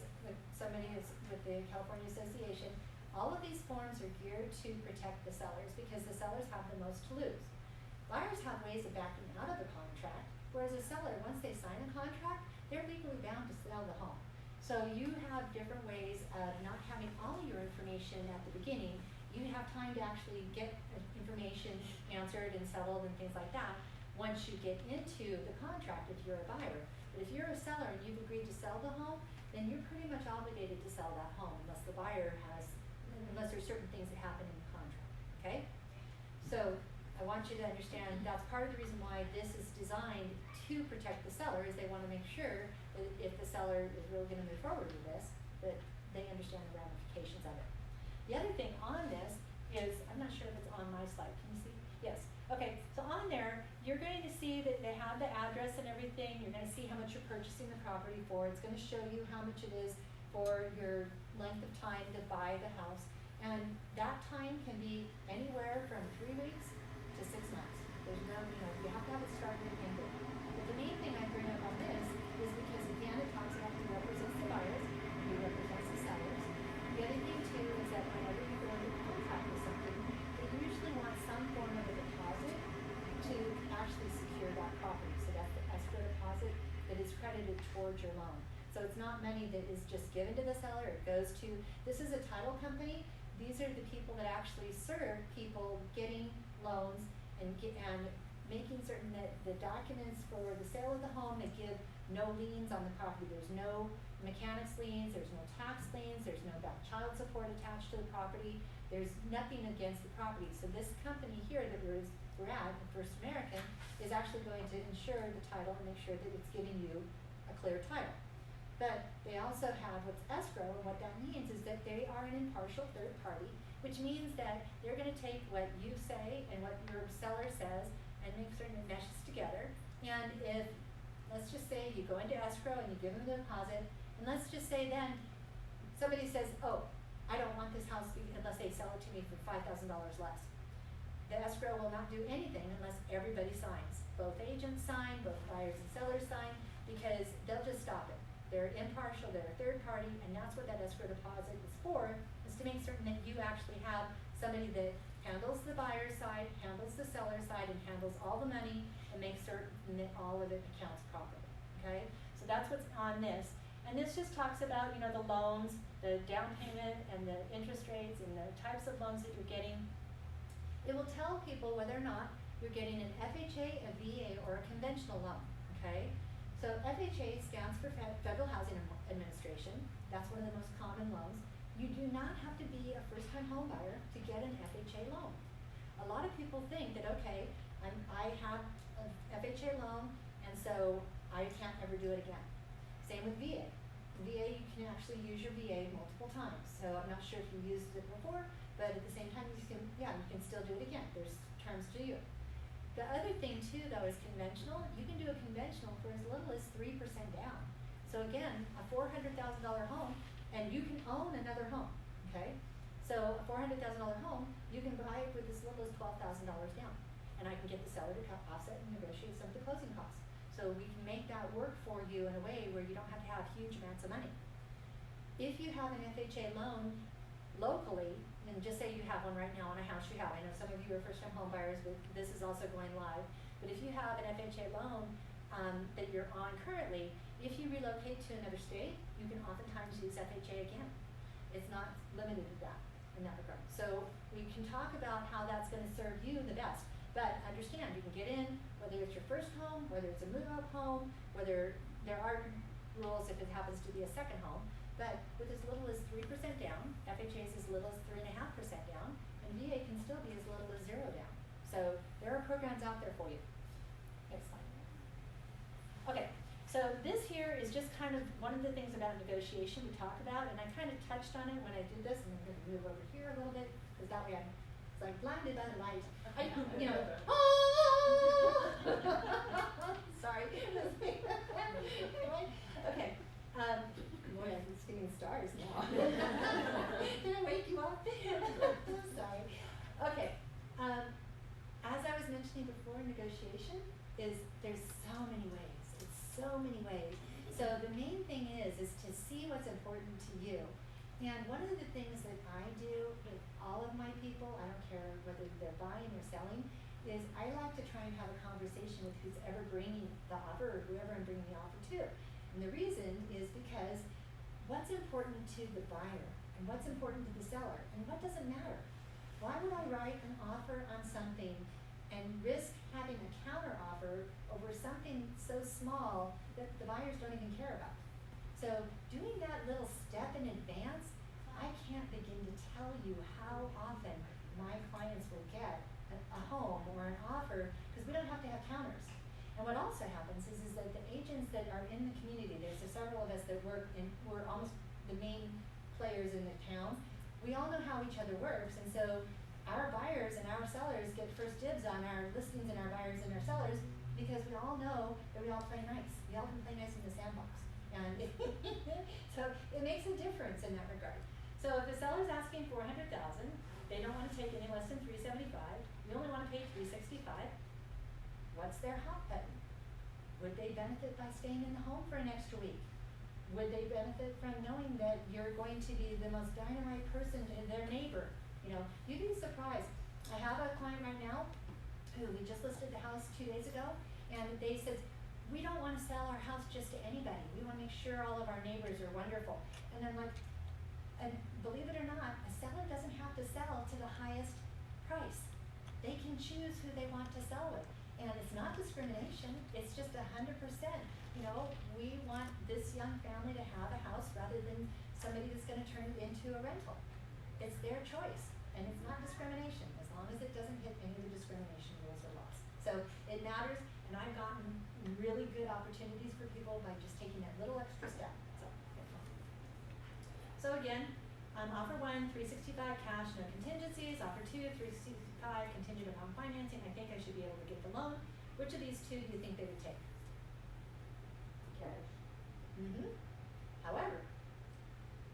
somebody who's with the California Association, all of these forms are geared to protect the sellers because the sellers have the most to lose. Buyers have ways of backing out of the contract, whereas a seller, once they sign a contract, they're legally bound to sell the home. So you have different ways of not having all your information at the beginning. You have time to actually get information answered and settled and things like that once you get into the contract if you're a buyer. But if you're a seller and you've agreed to sell the home, then you're pretty much obligated to sell that home unless there's certain things that happen in the contract, okay? So I want you to understand that's part of the reason why this is designed to protect the seller is they want to make sure that if the seller is really going to move forward with this, that they understand the ramifications of it. The other thing on this is, I'm not sure if it's on my slide, can you see? Yes. Okay, so on there, you're going to see that they have the address and everything. You're going to see how much you're purchasing the property for. It's going to show you how much it is for your length of time to buy the house. And that time can be anywhere from 3 weeks to 6 months. There's no, you have to have it started and ended. But the main thing I bring up on this is because, again, it talks about who represents the buyers and who represents the sellers. The other thing, too, is that whenever you go into contract with something, they usually want some form of a deposit to actually secure that property. So that's the escrow deposit that is credited towards your loan. So it's not money that is just given to the seller. It goes to, this is a title company. These are the people that actually serve people getting loans and making certain that the documents for the sale of the home, they give no liens on the property. There's no mechanics liens, there's no tax liens, there's no back child support attached to the property. There's nothing against the property. So this company here that we're at, the First American, is actually going to insure the title and make sure that it's giving you a clear title. But they also have what's escrow, and what that means is that they are an impartial third party, which means that they're going to take what you say and what your seller says and make certain it meshes together. And if, let's just say you go into escrow and you give them the deposit, and let's just say then somebody says, oh, I don't want this house unless they sell it to me for $5,000 less. The escrow will not do anything unless everybody signs. Both agents sign, both buyers and sellers sign, because they'll just stop it. They're impartial, they're a third party, and that's what that escrow deposit is for, is to make certain that you actually have somebody that handles the buyer's side, handles the seller's side, and handles all the money, and makes certain that all of it accounts properly, okay? So that's what's on this. And this just talks about, the loans, the down payment, and the interest rates, and the types of loans that you're getting. It will tell people whether or not you're getting an FHA, a VA, or a conventional loan, okay? So FHA stands for Federal Housing Administration. That's one of the most common loans. You do not have to be a first-time home buyer to get an FHA loan. A lot of people think that, okay, I have an FHA loan, and so I can't ever do it again. Same with VA. VA, you can actually use your VA multiple times. So I'm not sure if you used it before, but at the same time, you can still do it again. There's terms to you. The other thing too, though, is conventional. You can do a conventional for as little as 3% down. So again, a $400,000 home, and you can own another home, okay? So a $400,000 home, you can buy it with as little as $12,000 down. And I can get the seller to offset and negotiate some of the closing costs. So we can make that work for you in a way where you don't have to have huge amounts of money. If you have an FHA loan locally, and just say you have one right now on a house you have, I know some of you are first-time home buyers, but this is also going live. But if you have an FHA loan that you're on currently, if you relocate to another state, you can oftentimes use FHA again. It's not limited to that in that regard. So we can talk about how that's going to serve you the best. But understand, you can get in, whether it's your first home, whether it's a move-up home, whether there are rules if it happens to be a second home, but with as little as 3% down, FHA is as little as 3.5% down, and VA can still be as little as 0 down. So there are programs out there for you. Next slide. Okay, so this here is just kind of one of the things about negotiation we talk about, and I kind of touched on it when I did this, and I'm going to move over here a little bit, because that way it's like blinded by the light. You know, sorry. Okay. Boy, I'm seeing stars now. Did I wake you up? Sorry. Okay. As I was mentioning before, negotiation is there's so many ways. It's so many ways. So the main thing is to see what's important to you. And one of the things that I do with all of my people, I don't care whether they're buying or selling, is I like to try and have a conversation with who's ever bringing the offer or whoever I'm bringing the offer to. And the reason is because what's important to the buyer and what's important to the seller and what doesn't matter. Why would I write an offer on something and risk having a counter offer over something so small that the buyers don't even care about? So doing that little step in advance, I can't begin to tell you how often my clients will get a home or an offer because we don't have to have counters. And what also happens is that the agents that are in the community, there's several of us that we're almost the main players in the town. We all know how each other works, and so our buyers and our sellers get first dibs on our listings and our buyers and our sellers because we all know that we all play nice. We all can play nice in the sandbox. And so it makes a difference in that regard. So if the seller's asking $400,000, they don't want to take any less than $375. You only want to pay $365. What's their hot button? Would they benefit by staying in the home for an extra week? Would they benefit from knowing that you're going to be the most dynamite person to their neighbor? You know, you'd be surprised. I have a client right now who we just listed the house 2 days ago, and they said, we don't want to sell our house just to anybody. We want to make sure all of our neighbors are wonderful. And I'm like, and believe it or not, a seller doesn't have to sell to the highest price. They can choose who they want to sell with. And it's not discrimination, it's just 100%. You know, we want this young family to have a house rather than somebody that's going to turn it into a rental. It's their choice, and it's not discrimination, as long as it doesn't hit any of the discrimination rules or laws. So it matters, and I've gotten really good opportunities for people by just taking that little extra step. So again, offer 1, $365 cash, no contingencies. Offer 2, $365 contingent upon financing. I think I should be able to get the loan. Which of these two do you think they would take? Cash. However,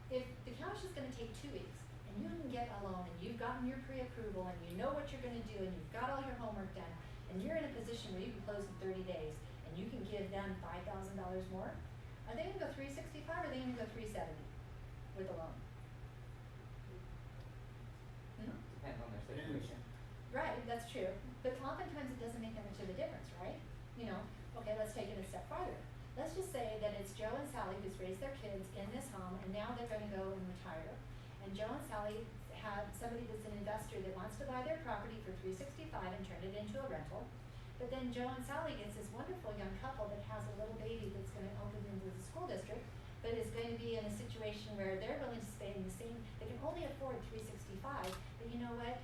if the cash is going to take 2 weeks, and you can get a loan, and you've gotten your pre-approval, and you know what you're going to do, and you've got all your homework done, and you're in a position where you can close in 30 days, and you can give them $5,000 more, are they going to go 365 or are they going to go 370 with a loan? Depends on their situation. Right, that's true. But oftentimes it doesn't make that much of a difference, right? You know, okay, let's take it a step farther. Let's just say that it's Joe and Sally who's raised their kids in this home, and now they're going to go and retire. And Joe and Sally have somebody that's an investor that wants to buy their property for $365 and turn it into a rental. But then Joe and Sally gets this wonderful young couple that has a little baby that's going to open into the school district, but is going to be in a situation where they're willing to stay in the same, they can only afford $365, but you know what?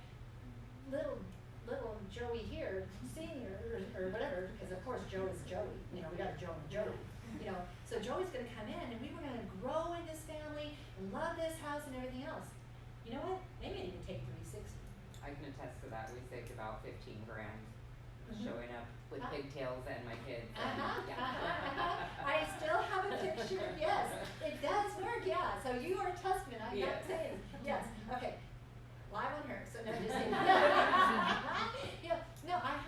Little Joey here, senior, or whatever, because of course Joe is Joey, you know, we got a Joe and a Joey, you know, so Joey's going to come in and we were going to grow in this family and love this house and everything else. You know what? They may even take $360. I can attest to that. We saved about $15,000 showing up with pigtails and my kids. And, yeah. I still have a picture, yes, it does work, yeah, so you are a testament, I'm not Yes. saying, yes, okay. Live on her, so no, just kidding. Yeah, no, I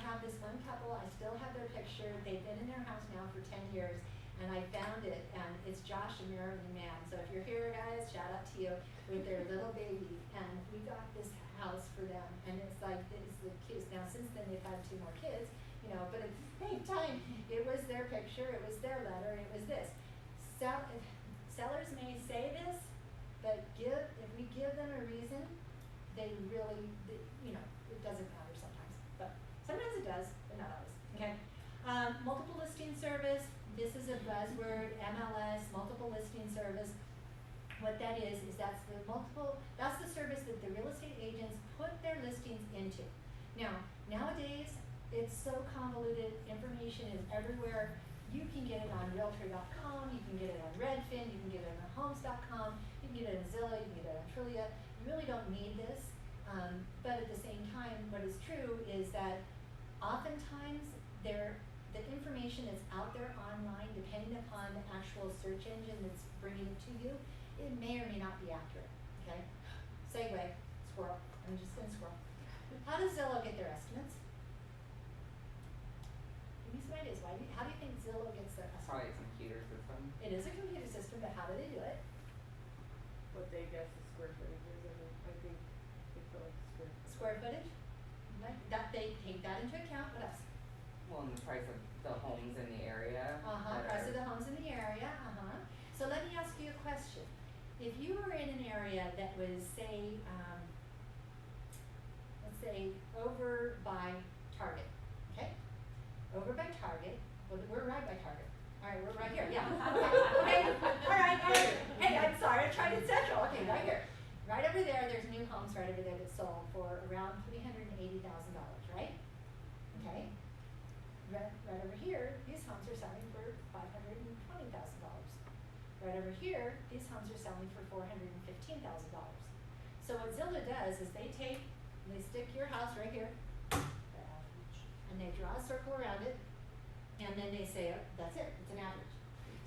have this one couple, I still have their picture, they've been in their house now for 10 years, and I found it, and it's Josh and Marilyn Mann, so if you're here, guys, shout out to you, with their little baby, and we got this house for them, and it's like, it's the cutest. Now, since then, they've had 2 more kids, you know, but at the same time, it was their picture, it was their letter, it was this. Sellers may say this, but if we give them a reason, they really, you know, it doesn't matter sometimes, but sometimes it does, but not always, okay? Multiple listing service, this is a buzzword, MLS, multiple listing service. What that is that's the service that the real estate agents put their listings into. Now, nowadays, it's so convoluted, information is everywhere. You can get it on Realtor.com, you can get it on Redfin, you can get it on Homes.com, you can get it on Zillow, you can get it on Trulia. You really don't need this, but at the same time, what is true is that oftentimes the information that's out there online, depending upon the actual search engine that's bringing it to you, it may or may not be accurate, okay? Segue, squirrel, I'm just gonna squirrel. How does Zillow get their estimates? Give me some ideas, how do you think Zillow gets their estimates? Probably some computer system. It is a computer system, but how do they do it? What they guess the square footage is, and I think they put like Square footage? Right, that they take that into account, what else? Well, and the price of the homes in the area. Price of the homes in the area, So let me ask you a question. If you were in an area that was, say, let's say, over by Target, okay? Over by Target, well, we're right by Target. All right, we're right here, yeah. Okay, all right. Hey, I'm sorry, I tried it central. Okay, right here. Right over there, there's new homes right over there that sold for around $380,000, right? Okay. Right over here, these homes are selling for $520,000. Right over here, these homes are selling for $415,000. So what Zillow does is they stick your house right here, and they draw a circle around it, and then they say, oh, that's it, it's an average.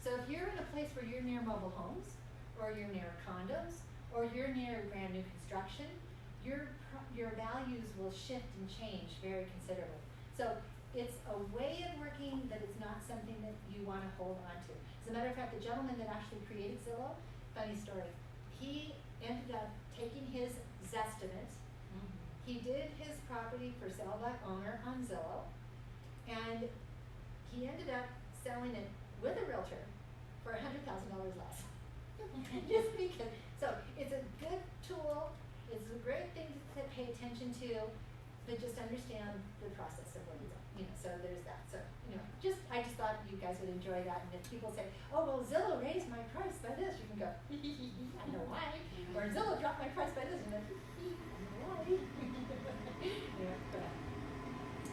So if you're in a place where you're near mobile homes, or you're near condos, or you're near brand new construction, your values will shift and change very considerably. So it's a way of working that it's not something that you want to hold on to. As a matter of fact, the gentleman that actually created Zillow, funny story, he ended up taking his Zestimate, he did his property for sale by owner on Zillow, and he ended up selling it with a realtor for $100,000 less. Just because, so it's a good tool, it's a great thing to pay attention to, but just understand the process of what you're doing. You know, so there's that. So, you know, I just thought you guys would enjoy that. And if people say, oh, well, Zillow raised my price by this, you can go, I know why. Or Zillow dropped my price by this, and then, I know why. Yeah, but,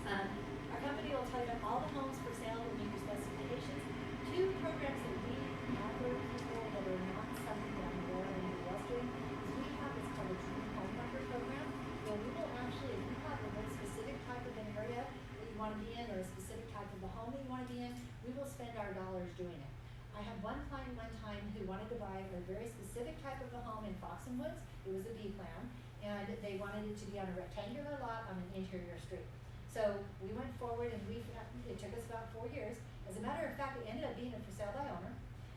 our company will tell you about all the homes for sale that meet your specifications. 2 programs that we offer people that are not something that I'm aware of anybody else doing is we have what's called a Dream Home Bumper program, where we will actually, if you have a very specific type of an area that you want to be in, or a specific type of a home that you want to be in, we will spend our dollars doing it. I had one client one time who wanted to buy a very specific type of a home in Fox and Woods. It was a B plan, and they wanted it to be on a rectangular lot on an interior street. So we went forward, and it took us about 4 years. As a matter of fact, it ended up being a for sale by owner.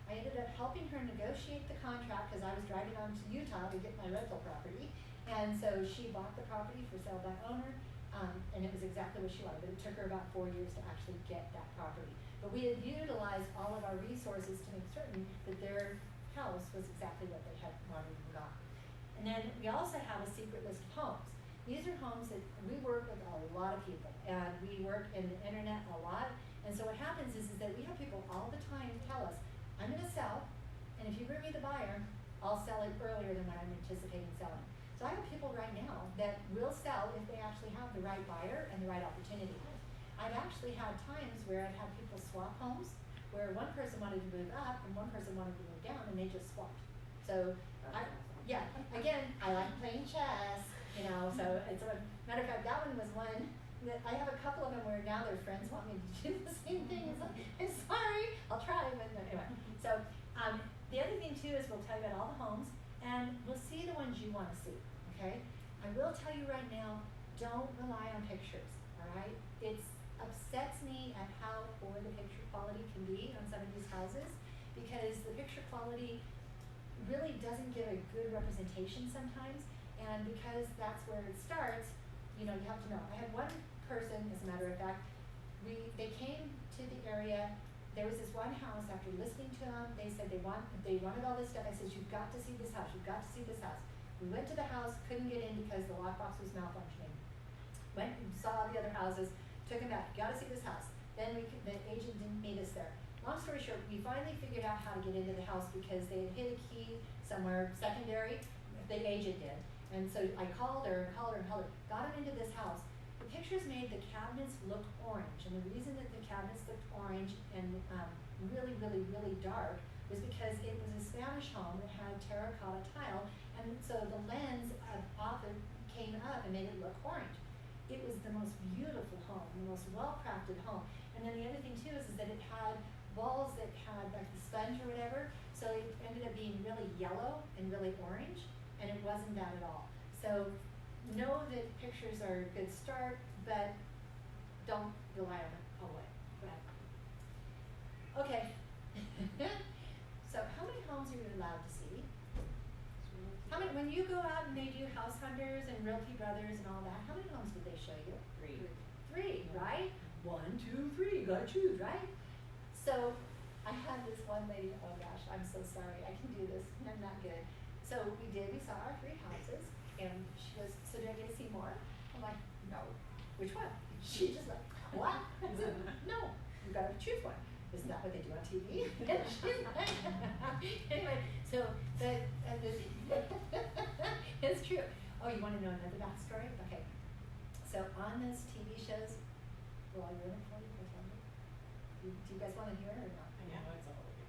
I ended up helping her negotiate the contract because I was driving on to Utah to get my rental property. And so she bought the property for sale by owner, and it was exactly what she wanted, but it took her about 4 years to actually get that property. But we had utilized all of our resources to make certain that their house was exactly what they had wanted and got. And then we also have a secret list of homes. These are homes that we work with a lot of people, and we work in the internet a lot. And so what happens is that we have people all the time tell us, I'm going to sell, and if you bring me the buyer, I'll sell it earlier than what I'm anticipating selling. So I have people right now that will sell if they actually have the right buyer and the right opportunity. I've actually had times where I've had people swap homes, where one person wanted to move up and one person wanted to move down, and they just swapped. So, yeah, again, I like playing chess, you know, so it's a matter of fact, that one was one that I have a couple of them where now their friends want me to do the same thing. It's like, I'm sorry, I'll try, but no, anyway. So, the other thing too is we'll tell you about all the homes, and we'll see the ones you wanna see, okay? I will tell you right now, don't rely on pictures, all right? It upsets me at how poor the picture quality can be on some of these houses, because the picture quality really doesn't give a good representation sometimes, and because that's where it starts, you know, you have to know. I had one person, as a matter of fact, they came to the area. There was this one house, after listening to them, they said they wanted all this stuff. I said, you've got to see this house, you've got to see this house. We went to the house, couldn't get in because the lockbox was malfunctioning. Went and saw the other houses, took them back, gotta see this house. Then the agent didn't meet us there. Long story short, we finally figured out how to get into the house because they had hid a key somewhere secondary, the agent did. And so I called her, got them into this house. The pictures made the cabinets look orange, and the reason that the cabinets looked orange and really, really, really dark was because it was a Spanish home that had terracotta tile, and so the lens often came up and made it look orange. It was the most beautiful home, the most well-crafted home. And then the other thing too is that it had walls that had like the sponge or whatever, so it ended up being really yellow and really orange, and it wasn't that at all. So know that pictures are a good start, but don't rely on it all the way. Okay. So how many homes are you allowed to see? How many, when you go out and they do house hunters and Realty Brothers and all that, how many homes did they show you? 3. 3, right? 1, 2, 3, you gotta choose, right? So I had this one lady, oh gosh, I'm so sorry, I can do this, I'm not good. So we saw our 3 houses, and she goes, so do I get to see more? I'm like, no. Which one? She just like, what? I said, no, you gotta choose one. Isn't that what they do on TV? And she's like, anyway, so it's true. Oh, you want to know another backstory? Okay. So on those TV shows, will I ruin it for you? Do you guys want to hear it or not? I know it's all over.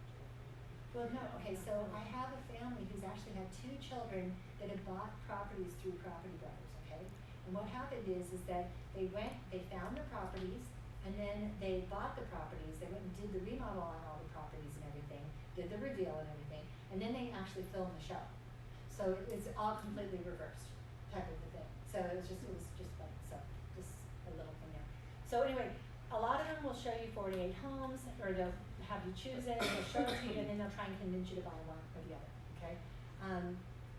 Well, no. Okay, so I have a family who's actually had 2 children that have bought properties through Property Brothers, okay? And what happened is that they found the properties, and then they bought the properties. They went and did the remodel on all the properties and everything, did the reveal and everything, and then they actually filmed the show. So it's all completely reversed type of a thing. So it was just fun. So just a little thing there. So anyway, a lot of them will show you 48 homes, or they'll have you choose it, they'll show it to you, and then they'll try and convince you to buy one or the other, okay?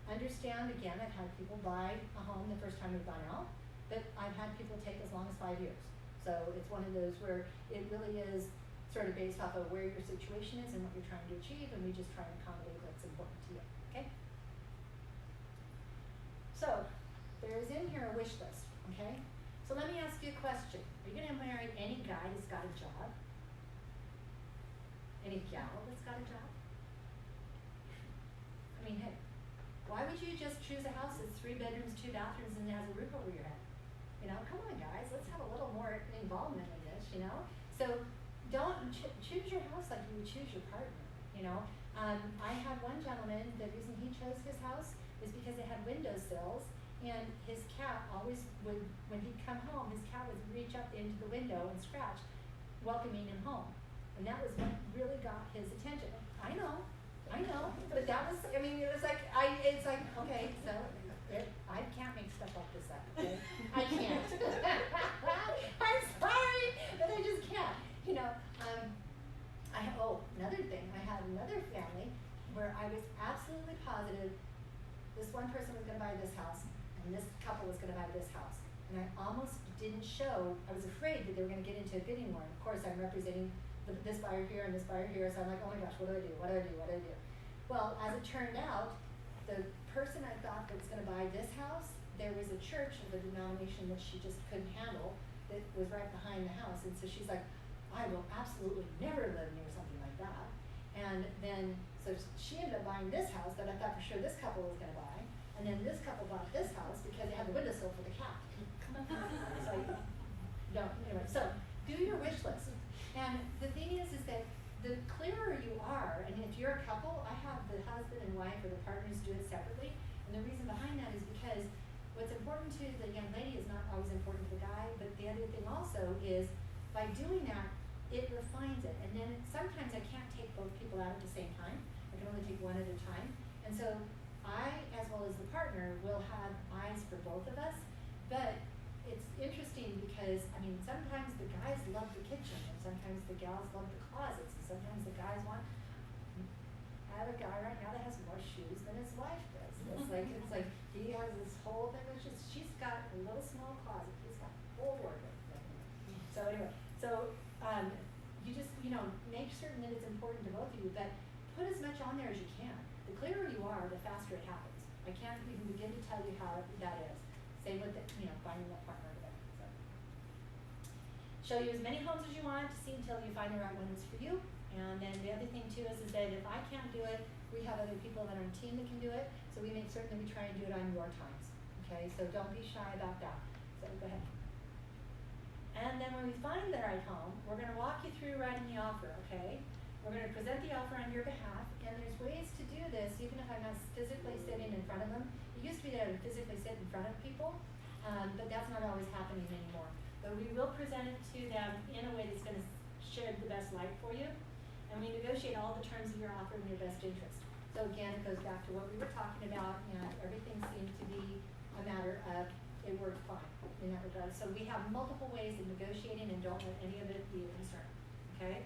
Understand, again, I've had people buy a home the first time we've gone out, but I've had people take as long as 5 years. So it's one of those where it really is sort of based off of where your situation is and what you're trying to achieve, and we just try and accommodate what's important to you, okay? So there's in here a wish list, okay? So let me ask you a question. Are you gonna marry any guy that's got a job? Any gal that's got a job? I mean, hey, why would you just choose a house that's 3 bedrooms, 2 bathrooms, and has a roof over your head? You know, come on guys, let's have a little more involvement in this, you know? So don't choose your house like you would choose your partner, you know? I had one gentleman, the reason he chose his house is because it had windowsills, and his cat always would, when he'd come home, his cat would reach up into the window and scratch, welcoming him home. And that was what really got his attention. I know, but that was, I mean, it was like, it's like, okay, so, I can't make stuff like this up, okay? I can't. I'm sorry, but I just can't. You know, another thing, I had another family where I was absolutely positive this one person was gonna buy this house, and this couple was gonna buy this house. And I almost didn't show, I was afraid that they were gonna get into a bidding war. Of course, I'm representing this buyer here and this buyer here, so I'm like, oh my gosh, what do I do? Well, as it turned out, the person I thought that was gonna buy this house, there was a church of a denomination that she just couldn't handle that was right behind the house. And so she's like, I will absolutely never live near something like that. And then, so she ended up buying this house that I thought for sure this couple was gonna buy. And then this couple bought this house because they had the windowsill for the cat. So, no, anyway, so do your wish list. And the thing is that the clearer you are, and if you're a couple, I have the husband and wife or the partners do it separately. And the reason behind that is because what's important to the young lady is not always important to the guy, but the other thing also is by doing that, it refines it. And then sometimes I can't take both people out at the same time. I can only take one at a time. And so I, as well as the partner, will have eyes for both of us. But it's interesting because, I mean, sometimes the guys love the kitchen, and sometimes the gals love the closets, and sometimes the guys want. I have a guy right now that has more shoes than his wife does. It's like he has this whole thing. It's just, she's got a little small closet. He's got a whole wardrobe. So anyway, you just, make certain that it's important to both of you, but put as much on there as you can. The clearer you are, the faster it happens. I can't even begin to tell you how that is. Same with finding that partner together. So. Show you as many homes as you want to see until you find the right one that's for you. And then the other thing too is that if I can't do it, we have other people that are on our team that can do it. So we make certain that we try and do it on your times. Okay, so don't be shy about that. So go ahead. And then when we find the right home, we're going to walk you through writing the offer. Okay, we're going to present the offer on your behalf. And there's ways to do this, even if I'm not physically sitting in front of them. It used to be that I would physically sit in front of people, but that's not always happening anymore. But we will present it to them in a way that's going to shed the best light for you. And we negotiate all the terms of your offer in your best interest. So again, it goes back to what we were talking about, and everything seemed to be a matter of it worked fine in that regard. So we have multiple ways of negotiating, and don't let any of it be a concern. Okay?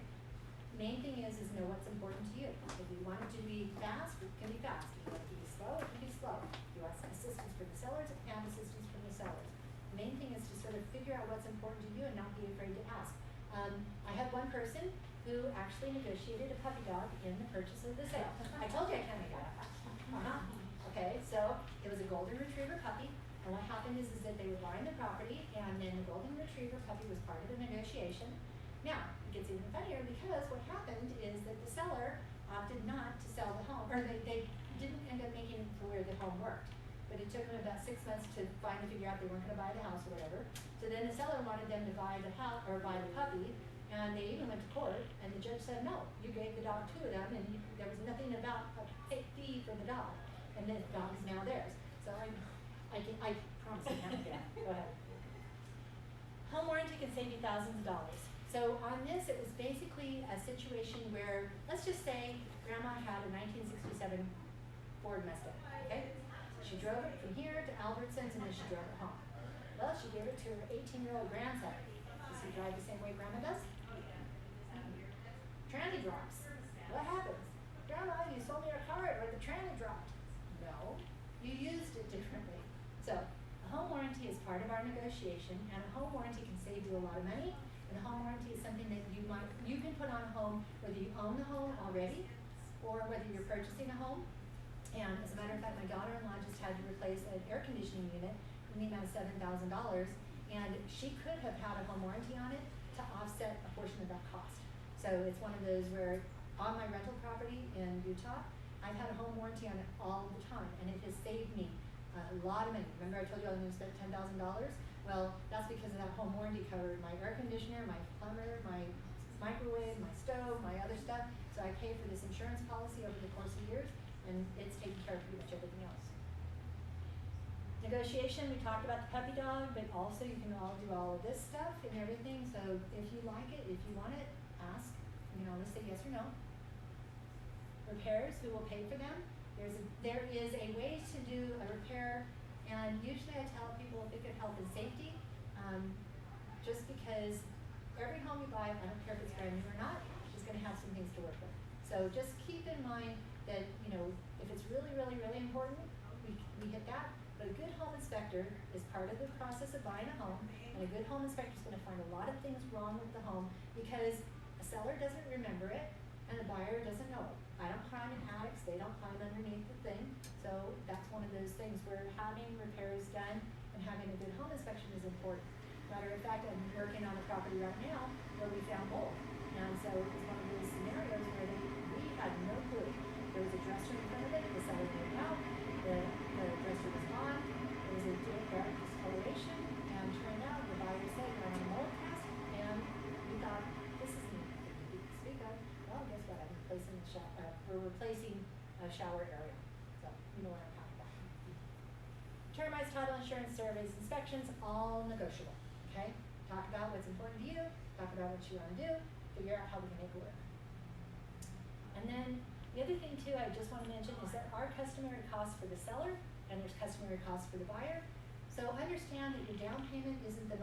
Main thing is know what's important to you. If you want it to be fast, it can be fast. If you want it to be slow, it can be slow. If you want assistance from the sellers, have assistance from the sellers. The main thing is to sort of figure out what's important to you and not be afraid to ask. I had one person who actually negotiated a puppy dog in the purchase of the sale. I told you I can't make that up. Okay, so it was a golden retriever puppy, and what happened is that they were buying the property, and then the golden retriever puppy was part of the negotiation. Now, it gets even funnier because what happened is that the seller opted not to sell the home, or they didn't end up making it to where the home worked. But it took them about 6 months to finally figure out they weren't going to buy the house or whatever. So then the seller wanted them to buy the house or buy the puppy, and they even went to court, and the judge said, no, you gave the dog to them, and there was nothing about a fee for the dog, and the dog is now theirs. So I promise I can't do that. Go ahead. Home warranty can save you thousands of dollars. So on this, it was basically a situation where, let's just say, Grandma had a 1967 Ford Mustang, okay? She drove it from here to Albertsons, and then she drove it home. Well, she gave it to her 18-year-old grandson. Does he drive the same way Grandma does? Tranny drops. What happens? Grandma, you sold me a car where the tranny dropped. No, you used it differently. So a home warranty is part of our negotiation, and a home warranty can save you a lot of money. And a home warranty is something that you can put on a home whether you own the home already or whether you're purchasing a home. And as a matter of fact, my daughter-in-law just had to replace an air conditioning unit in the amount of $7,000, and she could have had a home warranty on it to offset a portion of that cost. So it's one of those where on my rental property in Utah, I've had a home warranty on it all the time, and it has saved me a lot of money. Remember I told you I was going to spend $10,000? Well, that's because of that home warranty covered my air conditioner, my plumber, my microwave, my stove, my other stuff. So I pay for this insurance policy over the course of years, and it's taking care of pretty much everything else. Negotiation, we talked about the puppy dog, but also you can all do all of this stuff and everything. So if you like it, if you want it, ask. You can always say yes or no. Repairs, who will pay for them? There is a way to do a repair, and usually I tell people if it could help in safety, just because every home you buy, I don't care if it's brand new or not, is going to have some things to work with. So just keep in mind that, if it's really, really, really important, we hit that. But a good home inspector is part of the process of buying a home, and a good home inspector is going to find a lot of things wrong with the home because a seller doesn't remember it and the buyer doesn't know it. I don't climb in attics, they don't climb underneath the thing. So that's one of those things where having repairs done and having a good home inspection is important. Matter of fact, I'm working on a property right now where we found mold. And so it was one of those scenarios where we had no clue. There was a dresser in front of it, the seller came out, the dresser was on, there was a dark discoloration, and turned out the buyer said, "I'm on a mold test," and we thought, this isn't anything we can speak of. Well, guess what? We're replacing a shower area. So you know what I'm talking about. Termites, title insurance, surveys, inspections, all negotiable. Okay? Talk about what's important to you, talk about what you want to do, figure out how we can make it work. And then the other thing too, I just want to mention is there are customary costs for the seller and there's customary costs for the buyer. So understand that your down payment isn't the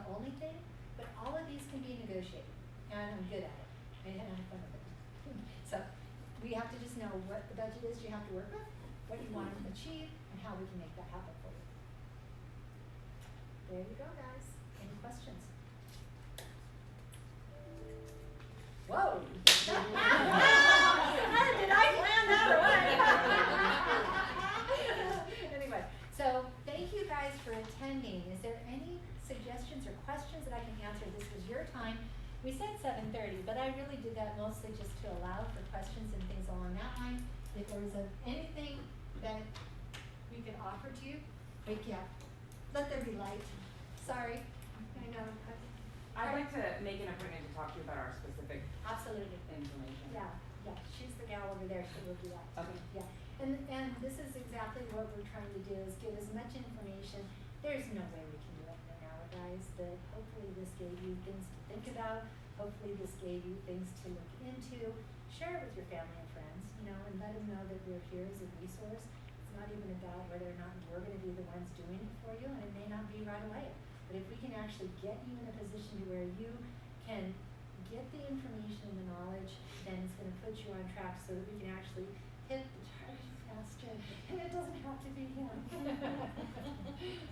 only thing, but all of these can be negotiated, and I'm good at it, and I have fun with it. So we have to just know what the budget is you have to work with, what you want to achieve, and how we can make that happen for you. There you go, guys. Any questions? Whoa! Did I plan that or what? Anyway, so thank you guys for attending. Is there any suggestions or questions that I can answer? This was your time. We said 7:30, but I really did that mostly just to allow for questions and things along that line. If there was anything that we could offer to you, wake you up. Let there be light. Sorry. I know. I'd like to make an appointment to talk to you about our specific Absolutely. information. Yeah, she's the gal over there, she will do that. Okay. Yeah, and this is exactly what we're trying to do, is give as much information. There's no way we can do it in an hour, guys, but hopefully this gave you things to think about, hopefully this gave you things to look into. Share it with your family and friends, and let them know that we're here as a resource. It's not even about whether or not we're gonna be the ones doing it for you, and it may not be right away. But if we can actually get you in a position to where you can get the information and the knowledge, then it's going to put you on track so that we can actually hit the target faster, and it doesn't have to be him.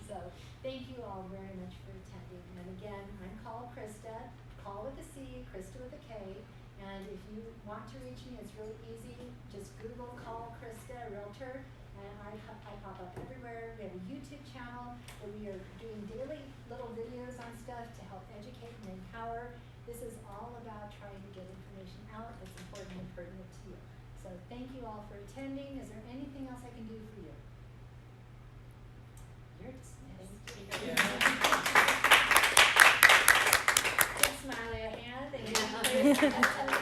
So thank you all very much for attending. And again, I'm called Krista, call with a C, Krista with a K. And if you want to reach me, it's really easy. Just Google call Krista Realtor, and I pop up everywhere. We have a YouTube channel where we are doing daily little videos on stuff to help educate and empower. This is all about trying to get information out that's important and pertinent to you. So thank you all for attending. Is there anything else I can do for you? You're dismissed. Thank you. Big smiley hand. Thank you.